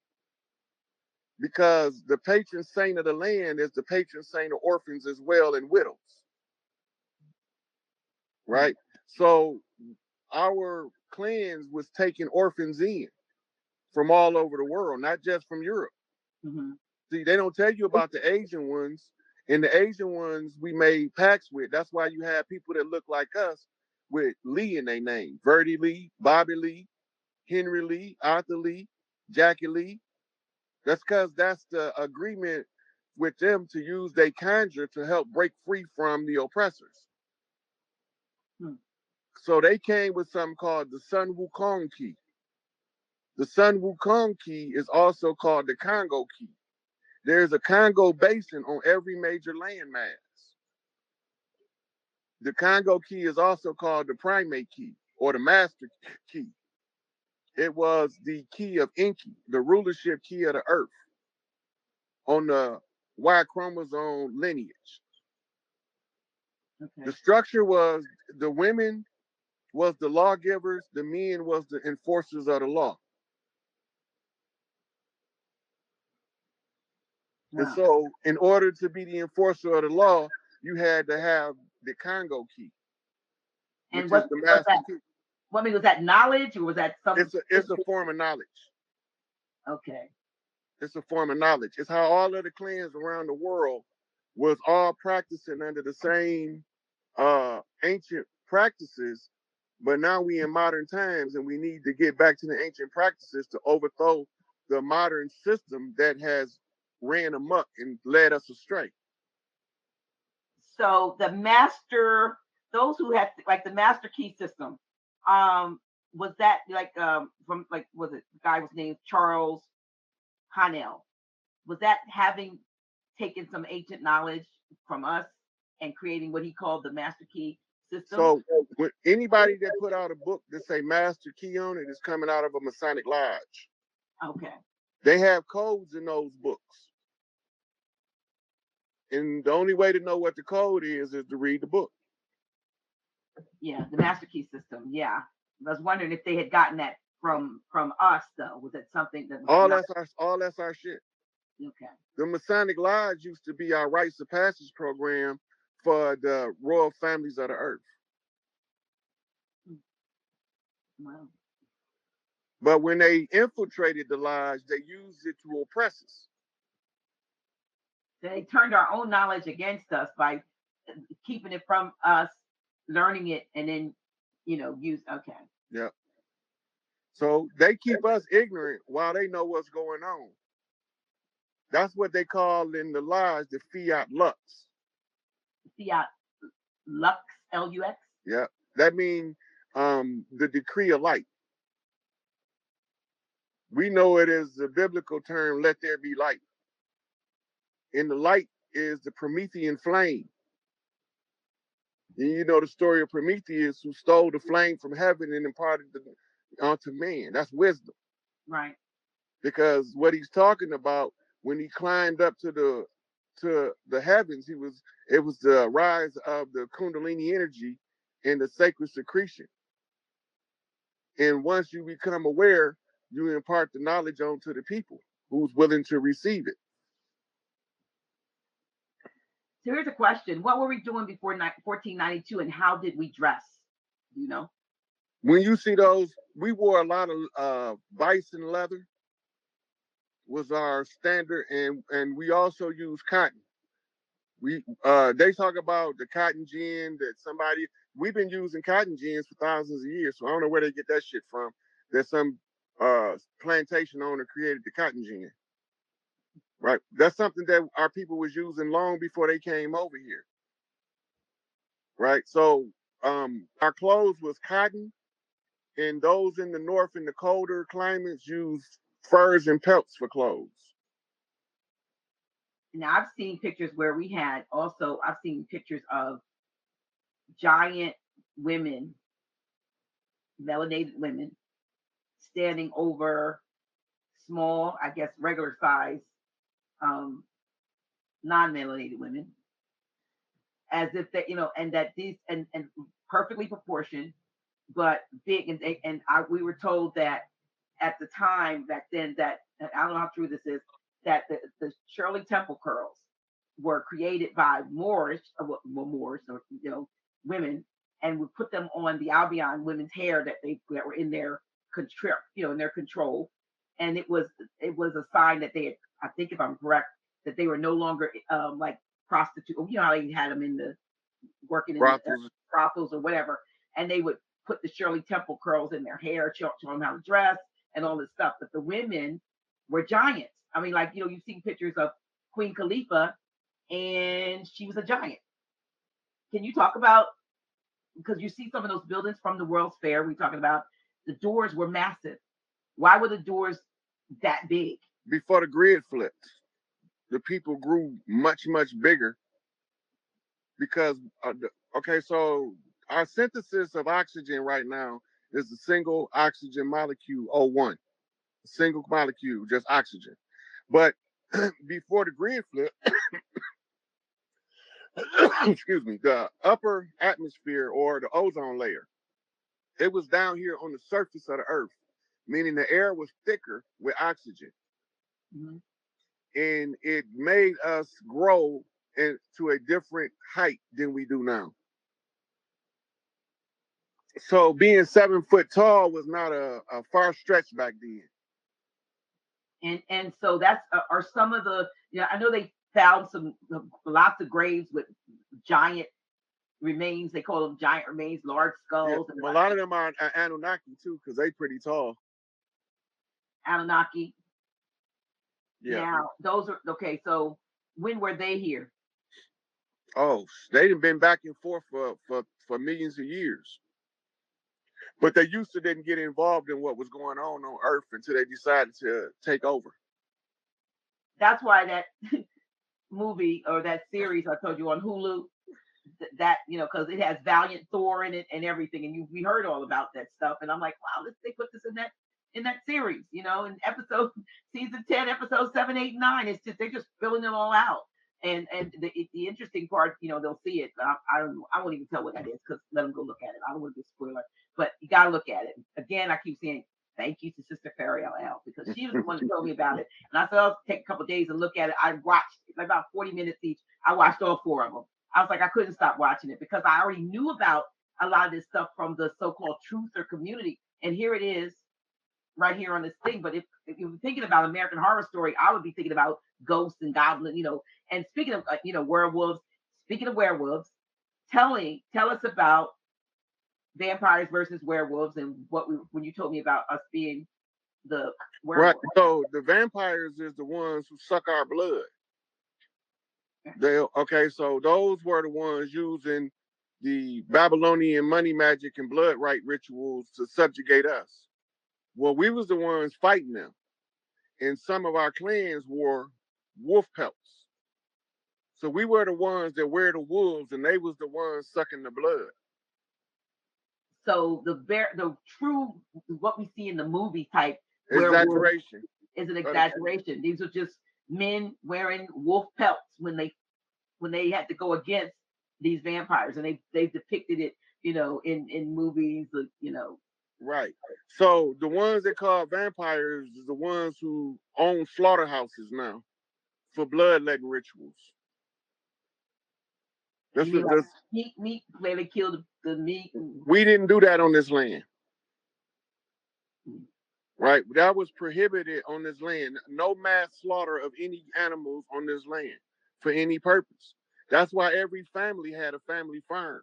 because the patron saint of the land is the patron saint of orphans as well and widows, right? So our clans was taking orphans in from all over the world, not just from Europe. Mm-hmm. See, they don't tell you about the Asian ones. And the Asian ones we made pacts with. That's why you have people that look like us with Lee in their name. Verdi Lee, Bobby Lee, Henry Lee, Arthur Lee, Jackie Lee. That's because that's the agreement with them to use their conjure to help break free from the oppressors. Hmm. So they came with something called the Sun Wukong key. The Sun Wukong key is also called the Congo key. There's a Congo basin on every major landmass. The Congo key is also called the primate key or the master key. It was the key of Enki, the rulership key of the earth on the Y chromosome lineage. Okay. The structure was the women was the lawgivers, the men was the enforcers of the law. And Wow. so, in order to be the enforcer of the law, you had to have the Congo key, And which is what the was master that? key. What I mean, was that knowledge or was that some? It's a form of knowledge. Okay. It's a form of knowledge. It's how all of the clans around the world was all practicing under the same ancient practices, but now we in modern times and we need to get back to the ancient practices to overthrow the modern system that has ran amok and led us astray. So the master, those who had like the master key system, um, was that like from like was it the guy was named Charles Hanel? Was that having taken some ancient knowledge from us and creating what he called the master key system? So when anybody that put out a book that say master key on it is coming out of a Masonic lodge. Okay. They have codes in those books. And the only way to know what the code is to read the book. Yeah, the master key system. Yeah. I was wondering if they had gotten that from us though. Was it something that was not All that's our shit. okay? The Masonic Lodge used to be our rites of passage program for the royal families of the earth. Wow. But when they infiltrated the lodge, they used it to oppress us. So they turned our own knowledge against us by keeping it from us, learning it, and then use. Okay. Yeah. So they keep us ignorant while they know what's going on. That's what they call in the lodge the fiat lux. Fiat Lux Lux. Yeah. That means the decree of light. We know it as the biblical term, let there be light. And the light is the Promethean flame. And you know the story of Prometheus who stole the flame from heaven and imparted it onto man. That's wisdom. Right. Because what he's talking about when he climbed up to the heavens, it was the rise of the Kundalini energy and the sacred secretion. And once you become aware, you impart the knowledge onto the people who's willing to receive it. So here's a question: what were we doing before 1492, and how did we dress? You know. When you see those, we wore a lot of bison leather was our standard, and we also use cotton. They talk about the cotton gin that somebody we've been using cotton gins for thousands of years, so I don't know where they get that shit from. That some plantation owner created the cotton gin. Right? That's something that our people was using long before they came over here. Right? So our clothes was cotton, and those in the north in the colder climates use furs and pelts for clothes. Now I've seen pictures where we had also. I've seen pictures of giant women, melanated women, standing over small, I guess, regular size, um, non-melanated women, as if that and that these and perfectly proportioned, but big, we were told that at the time back then that and I don't know how true this is that the Shirley Temple curls were created by Moorish, well, Moors or women and would put them on the Albion women's hair that were in their control, in their control, and it was a sign that they had, I think if I'm correct, that they were no longer like prostitute. You know how they had them in the working in the Brothels. brothels or whatever, and they would put the Shirley Temple curls in their hair, show them how to dress and all this stuff. But the women were giants. I mean, like you've seen pictures of Queen Khalifa, and she was a giant. Can you talk about, because you see some of those buildings from the World's Fair we're talking about, the doors were massive. Why were the doors that big? Before the grid flipped, the people grew much, much bigger because, okay, so our synthesis of oxygen right now is a single oxygen molecule, O1, a single molecule, just oxygen. But before the grid flip, excuse me, the upper atmosphere or the ozone layer, it was down here on the surface of the earth, meaning the air was thicker with oxygen. Mm-hmm. And it made us grow to a different height than we do now. So being 7 foot tall was not a far stretch back then. And so that's are some of the, I know they found lots of graves with giant remains. They call them giant remains, large skulls. Yeah, a lot of them are Anunnaki too, because they pretty tall. Anunnaki. Yeah. Now those are okay. So when were they here? Oh, they've been back and forth for millions of years. But they used to didn't get involved in what was going on Earth until they decided to take over. That's why that movie or that series I told you on Hulu, that because it has Valiant Thor in it and everything, and we heard all about that stuff, and I'm like, wow, they put this in that series, in episode season 10, episode 7, 8, 9. It's just they're just filling it all out. And the interesting part, they'll see it. I won't even tell what that is because let them go look at it. I don't want to be a spoiler, but you gotta look at it. Again, I keep saying thank you to Sister Ferry LL because she was the one who told me about it. And I said I'll take a couple of days and look at it. I watched like about 40 minutes each. I watched all 4 of them. I was like, I couldn't stop watching it because I already knew about a lot of this stuff from the so-called truther community. And here it is right here on this thing. But if you're thinking about American Horror Story, I would be thinking about ghosts and goblins, And speaking of, werewolves, tell us about vampires versus werewolves and when you told me about us being the werewolves. Right. So the vampires is the ones who suck our blood. So those were the ones using the Babylonian money magic and blood rite rituals to subjugate us. Well, we was the ones fighting them. And some of our clans wore wolf pelts. So we were the ones that wear the wolves and they was the ones sucking the blood. So the true, what we see in the movie type exaggeration is an exaggeration. These are just men wearing wolf pelts when they had to go against these vampires, and they've depicted it, in movies, Right. So the ones they call vampires is the ones who own slaughterhouses now for bloodletting rituals. That's meat where they kill the meat. We didn't do that on this land. Right? That was prohibited on this land. No mass slaughter of any animals on this land for any purpose. That's why every family had a family farm.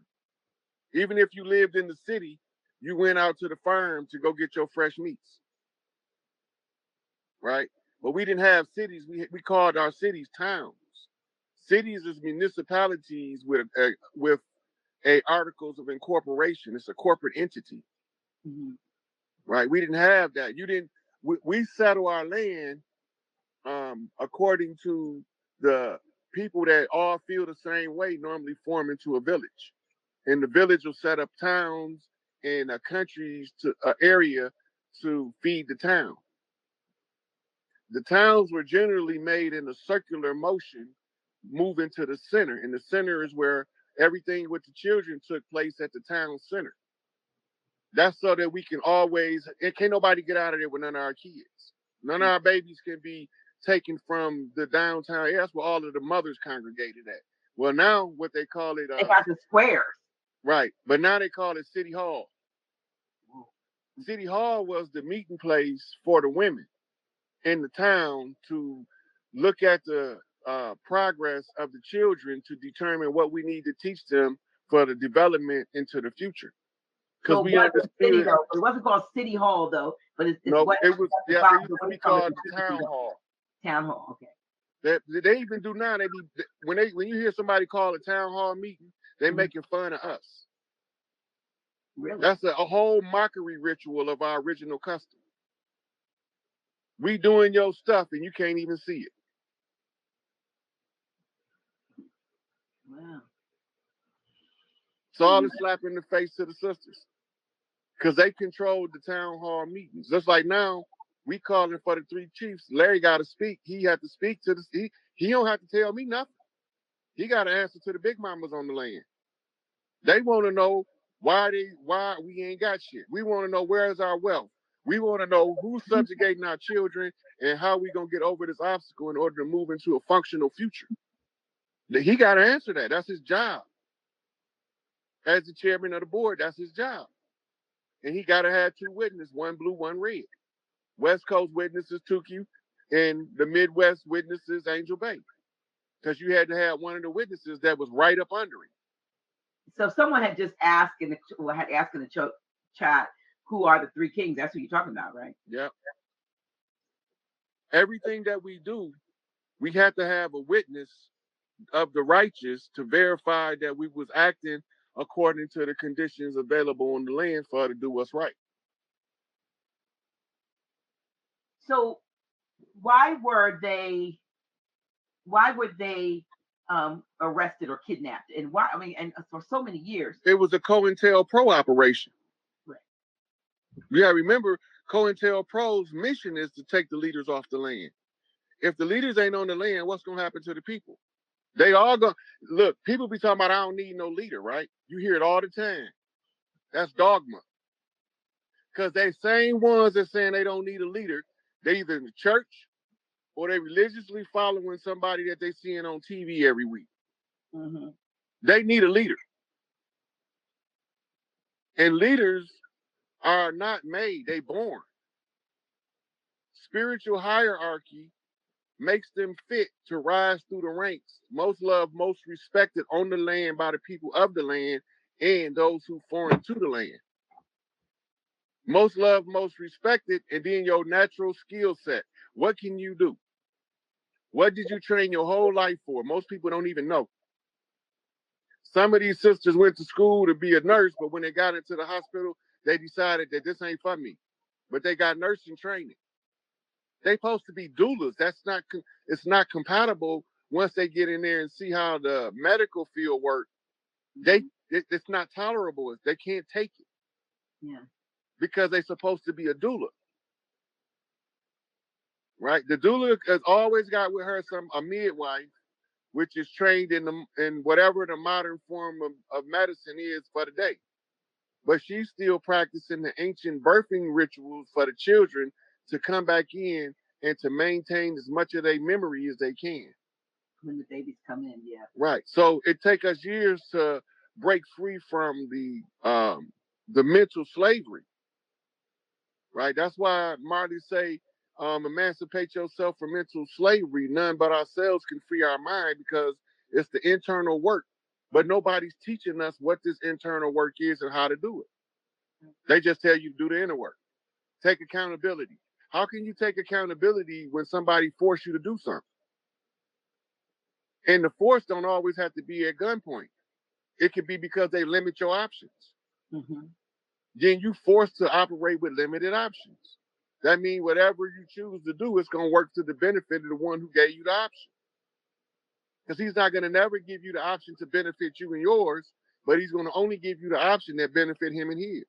Even if you lived in the city, you went out to the farm to go get your fresh meats. Right? But we didn't have cities. We called our cities towns. Cities is municipalities with articles of incorporation. It's a corporate entity. Mm-hmm. Right? We didn't have that. We settle our land according to the people that all feel the same way, normally form into a village. And the village will set up towns and countries to an area to feed the town. The towns were generally made in a circular motion, moving to the center. And the center is where everything with the children took place at the town center. That's so that we can always, can't nobody get out of there with none of our kids. None of our babies can be taken from the downtown area. That's where all of the mothers congregated at. Well, now what they call it. They got the squares. Right. But now they call it City Hall. City Hall was the meeting place for the women in the town to look at the progress of the children to determine what we need to teach them for the development into the future. Because So we what the city understood. though? It wasn't called City Hall though, but it's No, what it was, the yeah, it box used to away be from it. called the town hall. Town Hall, okay. They even do now. They be when you hear somebody call a town hall meeting, they making fun of us. Really? That's a whole mockery ritual of our original custom. We doing your stuff and you can't even see it. Wow. It's all a slap in the face to the sisters. Because they controlled the town hall meetings. Just like now, we calling for the three chiefs. Larry got to speak. He had to speak to the. He don't have to tell me nothing. He got to answer to the big mamas on the land. They want to know why we ain't got shit. We want to know where's our wealth. We want to know who's subjugating our children and how we gonna get over this obstacle in order to move into a functional future. He got to answer that. That's his job. As the chairman of the board, that's his job. And he got to have two witnesses, one blue, one red. West Coast witnesses Tukey, and the Midwest witnesses Angel Bay. Because you had to have one of the witnesses that was right up under him. So someone had just asked in the chat, who are the three kings? That's what you're talking about, right? Yeah. Everything that we do, we had to have a witness of the righteous to verify that we was acting according to the conditions available on the land for her to do what's right. So why were they arrested or kidnapped? And why? I mean, and for so many years. It was a COINTELPRO operation. Right. You gotta remember, COINTELPRO's mission is to take the leaders off the land. If the leaders ain't on the land, what's gonna happen to the people? They all go look. People be talking about I don't need no leader, right? You hear it all the time. That's dogma. Because they same ones that saying they don't need a leader, they either in the church or they religiously following somebody that they seeing on TV every week. Mm-hmm. They need a leader, and leaders are not made; they born. Spiritual hierarchy makes them fit to rise through the ranks, most loved, most respected on the land by the people of the land and those who foreign to the land. Most loved, most respected, and then your natural skill set. What can you do? What did you train your whole life for? Most people don't even know. Some of these sisters went to school to be a nurse, but when they got into the hospital, they decided that this ain't for me. But they got nursing training. They supposed to be doulas. It's not compatible once they get in there and see how the medical field works. It's not tolerable. They can't take it. Yeah. Because they're supposed to be a doula. Right? The doula has always got with her a midwife, which is trained in whatever the modern form of medicine is for the day. But she's still practicing the ancient birthing rituals for the children to come back in and to maintain as much of their memory as they can. When the babies come in, yeah. Right. So it takes us years to break free from the mental slavery. Right. That's why Marty say, emancipate yourself from mental slavery. None but ourselves can free our mind because it's the internal work. But nobody's teaching us what this internal work is and how to do it. They just tell you to do the inner work. Take accountability. How can you take accountability when somebody forced you to do something? And the force don't always have to be at gunpoint. It can be because they limit your options. Mm-hmm. Then you forced to operate with limited options. That means whatever you choose to do, it's going to work to the benefit of the one who gave you the option. Because he's not going to never give you the option to benefit you and yours, but he's going to only give you the option that benefit him and his.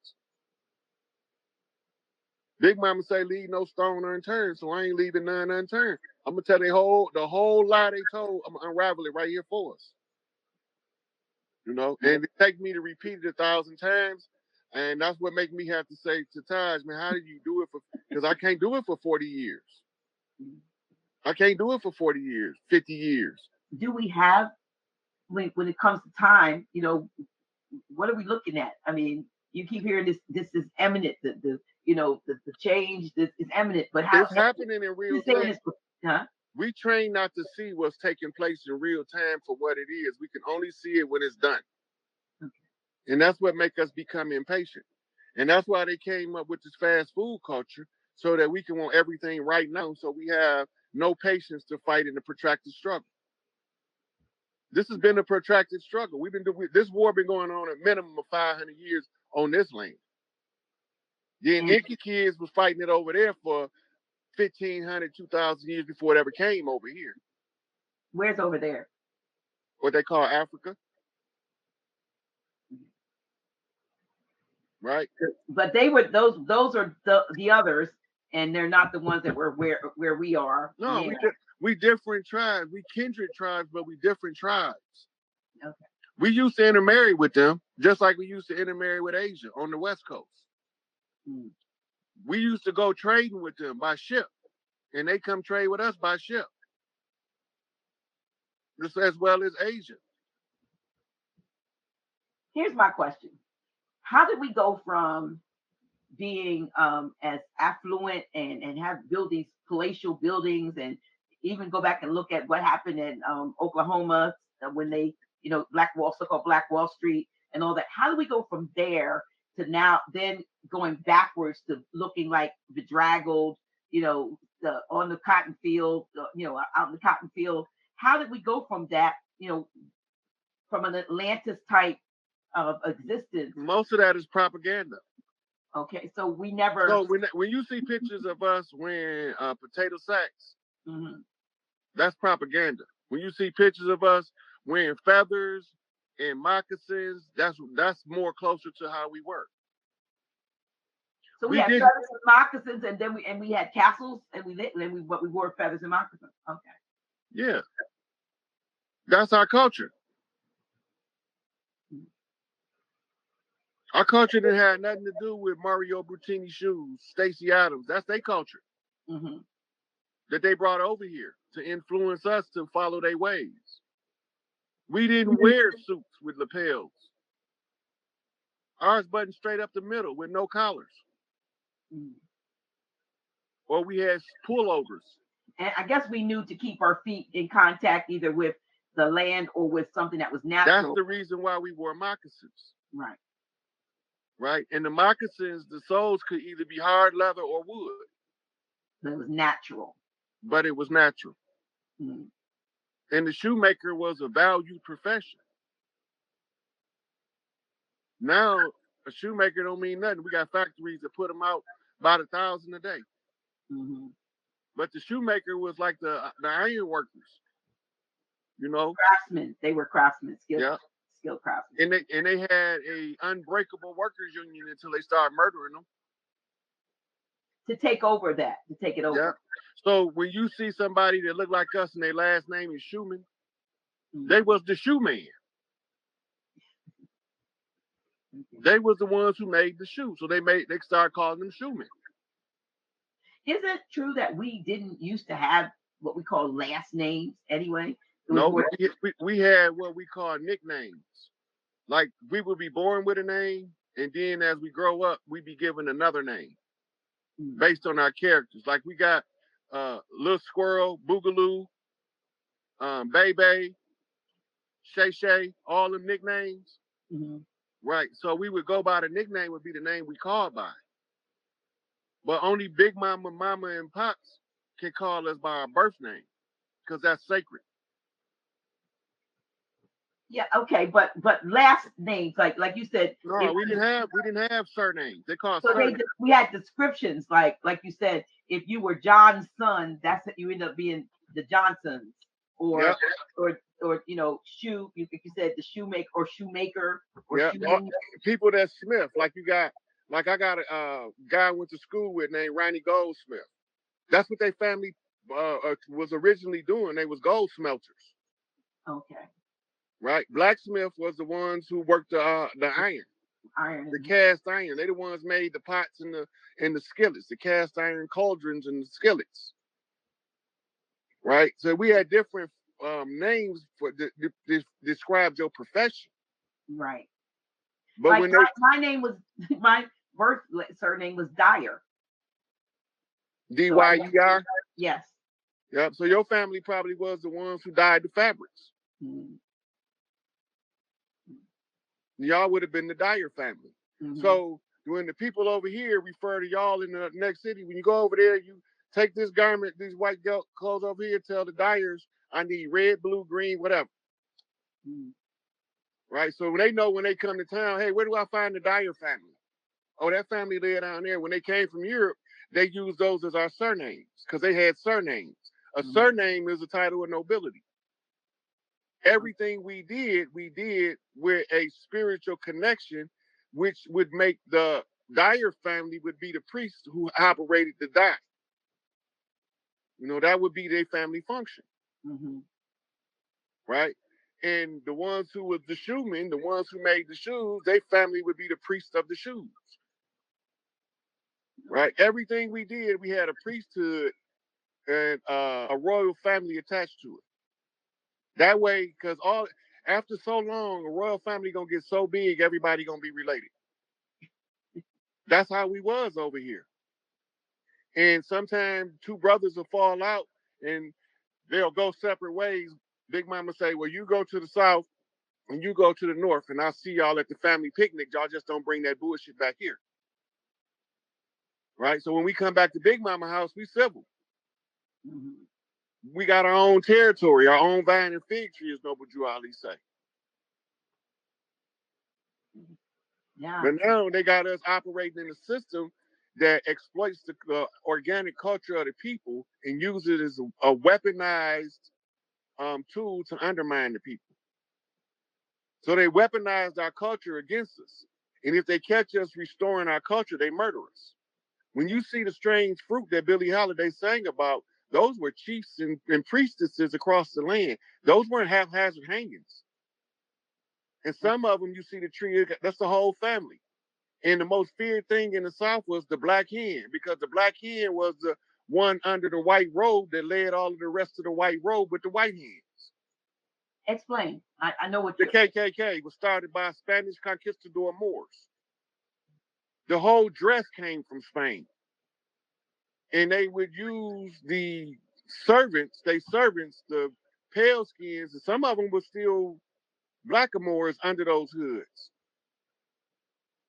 Big Mama say, leave no stone unturned, so I ain't leaving none unturned. I'm going to tell the whole lie they told, I'm going to unravel it right here for us. You know, and it take me to repeat it 1,000 times, and that's what make me have to say to Taj, man, how did you do it because I can't do it for 40 years. I can't do it for 40 years, 50 years. Do we have, when it comes to time, what are we looking at? I mean, you keep hearing this. This is imminent. The change. This is imminent. But how? It's happening in real time. Huh? We train not to see what's taking place in real time for what it is. We can only see it when it's done. Okay. And that's what makes us become impatient. And that's why they came up with this fast food culture, so that we can want everything right now, so we have no patience to fight in the protracted struggle. This has been a protracted struggle. We've been doing this war been going on a minimum of 500 years on this land. The Inca kids was fighting it over there for 1,500, 2,000 years before it ever came over here. Where's over there? What they call Africa. Right? But they were those are the others, and they're not the ones that were where we are. No, yeah. we different tribes. We kindred tribes, but we different tribes. Okay. We used to intermarry with them, just like we used to intermarry with Asia on the West Coast. Mm. We used to go trading with them by ship, and they come trade with us by ship, just as well as Asia. Here's my question. How did we go from being as affluent and have build these palatial buildings, and even go back and look at what happened in Oklahoma when they, so-called Black Wall Street and all that. How do we go from there to now, then going backwards to looking like bedraggled, on the cotton field, out in the cotton field? How did we go from that, from an Atlantis type of existence? Most of that is propaganda. Okay, so we never. So when you see pictures of us wearing potato sacks, mm-hmm. That's propaganda. When you see pictures of us wearing feathers and moccasins, that's more closer to how we work. So we had feathers and moccasins, and then we had castles, and we wore feathers and moccasins. Okay. Yeah, that's our culture. Our culture didn't have nothing to do with Mario Brutini shoes, Stacey Adams. That's their culture. Mm-hmm. That they brought over here to influence us to follow their ways. We didn't wear suits with lapels. Ours buttoned straight up the middle with no collars. Mm-hmm. Or we had pullovers. And I guess we knew to keep our feet in contact either with the land or with something that was natural. That's the reason why we wore moccasins. Right. Right. And the moccasins, the soles could either be hard leather or wood. But it was natural. But it was natural. Mm-hmm. And the shoemaker was a valued profession. Now, a shoemaker don't mean nothing. We got factories that put them out about 1,000 a day. Mm-hmm. But the shoemaker was like the iron workers. Craftsmen. They were craftsmen, skilled craftsmen. And they had a unbreakable workers union until they started murdering them. To take it over. Yeah. So when you see somebody that look like us and their last name is Schumann, they was the shoe man. They was the ones who made the shoe. So they started calling them shoemen. Is it true that we didn't used to have what we call last names anyway? No, we had what we call nicknames. Like we would be born with a name, and then as we grow up, we be given another name based on our characters. Like we got Little Squirrel, Boogaloo, Bebe, Shay Shay, all them nicknames. Mm-hmm. Right. So we would go by the nickname would be the name we called by. But only Big Mama, Mama, and Pops can call us by our birth name because that's sacred. Yeah, okay, but last names, like you said. No, we didn't have surnames. They called surnames. We had descriptions, like you said, if you were John's son, that's you end up being the Johnsons, or shoe. You said the shoemaker or shoemaker or people that Smith. Like I got a guy I went to school with named Ronnie Goldsmith. That's what their family was originally doing. They was gold smelters. Okay. Right. Blacksmith was the ones who worked the iron. The cast iron. They the ones made the pots and the skillets, the cast iron cauldrons and the skillets. Right. So we had different names for describe your profession. Right. But Like when they my name was my birth surname was Dyer. So DYER, yes. yep. So your family probably was the ones who dyed the fabrics. Mm-hmm. Y'all would have been the Dyer family. Mm-hmm. So when the people over here refer to y'all in the next city, when you go over there, you take this garment, these white clothes over here, tell the dyers, I need red, blue, green, whatever. Mm-hmm. Right? So they know when they come to town, hey, where do I find the Dyer family? Oh, that family lived down there. When they came from Europe, they used those as our surnames because they had surnames. A surname is a title of nobility. Everything we did with a spiritual connection, which would make the Dyer family would be the priests who operated the dye. You know, that would be their family function, Mm-hmm. right? And the ones who was the shoemen, the ones who made the shoes, their family would be the priests of the shoes, right? Everything we did, we had a priesthood and a royal family attached to it. That way, because all after so long, a royal family gonna get so big, everybody gonna be related. That's how we was over here. And sometimes two brothers will fall out and they'll go separate ways. Big Mama say, well, you go to the south and you go to the north, and I'll see y'all at the family picnic. Y'all just don't bring that bullshit back here. Right? So when we come back to Big Mama house, we civil. Mm-hmm. We got our own territory, our own vine and fig tree, as Noble Drew Ali say. Yeah. But now they got us operating in a system that exploits the organic culture of the people and uses it as a weaponized tool to undermine the people. So they weaponized our culture against us. And if they catch us restoring our culture, they murder us. When you see the strange fruit that Billie Holiday sang about, those were chiefs and priestesses across the land. Those weren't haphazard hangings. And some of them, you see the tree, that's the whole family. And the most feared thing in the South was the black hen, because the black hen was the one under the white robe that led all of the rest of the white robe with the white hens. Explain. I know what The you're. KKK was started by Spanish conquistador Moors. The whole dress came from Spain. And they would use the servants, the pale skins, and some of them were still blackamoors under those hoods.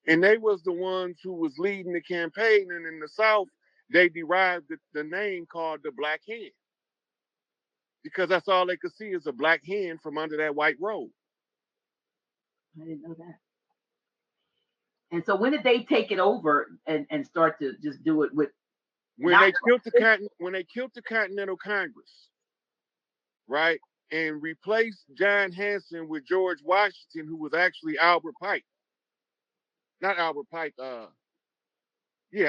And they was the ones who was leading the campaign. And in the South, they derived the name called the Black Hen, because that's all they could see is a black hen from under that white robe. I didn't know that. And so when did they take it over and start to just do it with When not they killed the Continental Congress, right, and replaced John Hanson with George Washington, who was actually Albert Pike, not Albert Pike,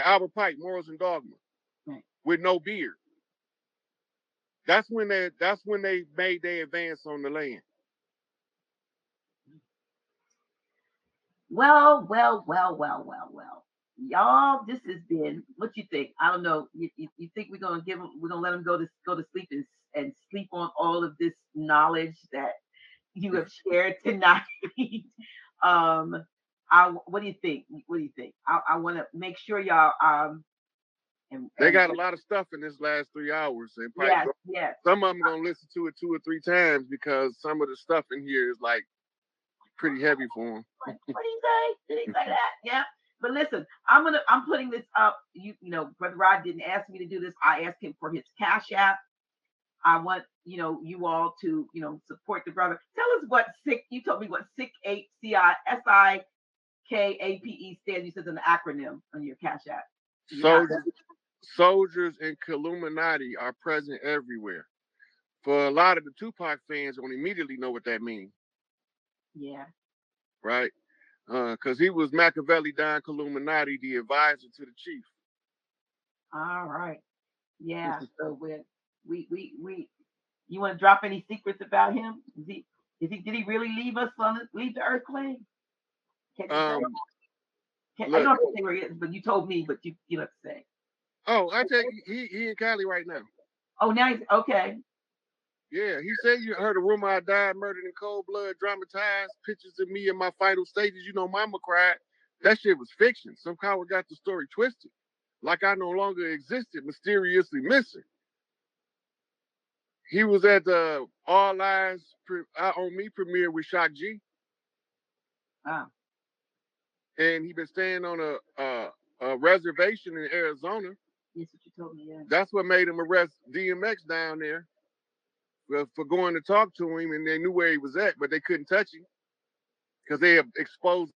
Albert Pike, Morals and Dogma, right. with no beard. That's when they made their advance on the land. Well. Y'all, this has been what you think. I don't know. You think we're gonna let them go to sleep and sleep on all of this knowledge that you have shared tonight? What do you think? What do you think? I want to make sure y'all They got a lot of stuff in this last 3 hours, and yes. some of them gonna listen to it 2 or 3 times because some of the stuff in here is like pretty heavy for them. What did he say? Did he say that? Yeah. But listen, I'm putting this up. You know, Brother Rod didn't ask me to do this. I asked him for his Cash App. I want, you all to, support the brother. Tell us what you told me what SikApe, SIKAPE stands. You said an acronym on your Cash App. Soldiers and Illuminati are present everywhere. For a lot of the Tupac fans, don't immediately know what that means. Yeah. Right? Because he was Machiavelli Don Illuminati, the advisor to the chief. All right. Yeah. So we you want to drop any secrets about him? Did he really leave the earth plane? Can you say? I don't have to say where he is, but you told me, but you have to say. Oh, I tell you, he in Cali right now. Oh, now he's okay. Yeah, he said you heard a rumor I died, murdered in cold blood, dramatized, pictures of me in my final stages. You know, mama cried. That shit was fiction. Some coward got the story twisted. Like I no longer existed, mysteriously missing. He was at the All Eyes on Me premiere with Shock G, Ah, and he been staying on a reservation in Arizona. that's what you told me. Yeah. That's what made him arrest DMX down there for going to talk to him, and they knew where he was at, but they couldn't touch him because they had exposed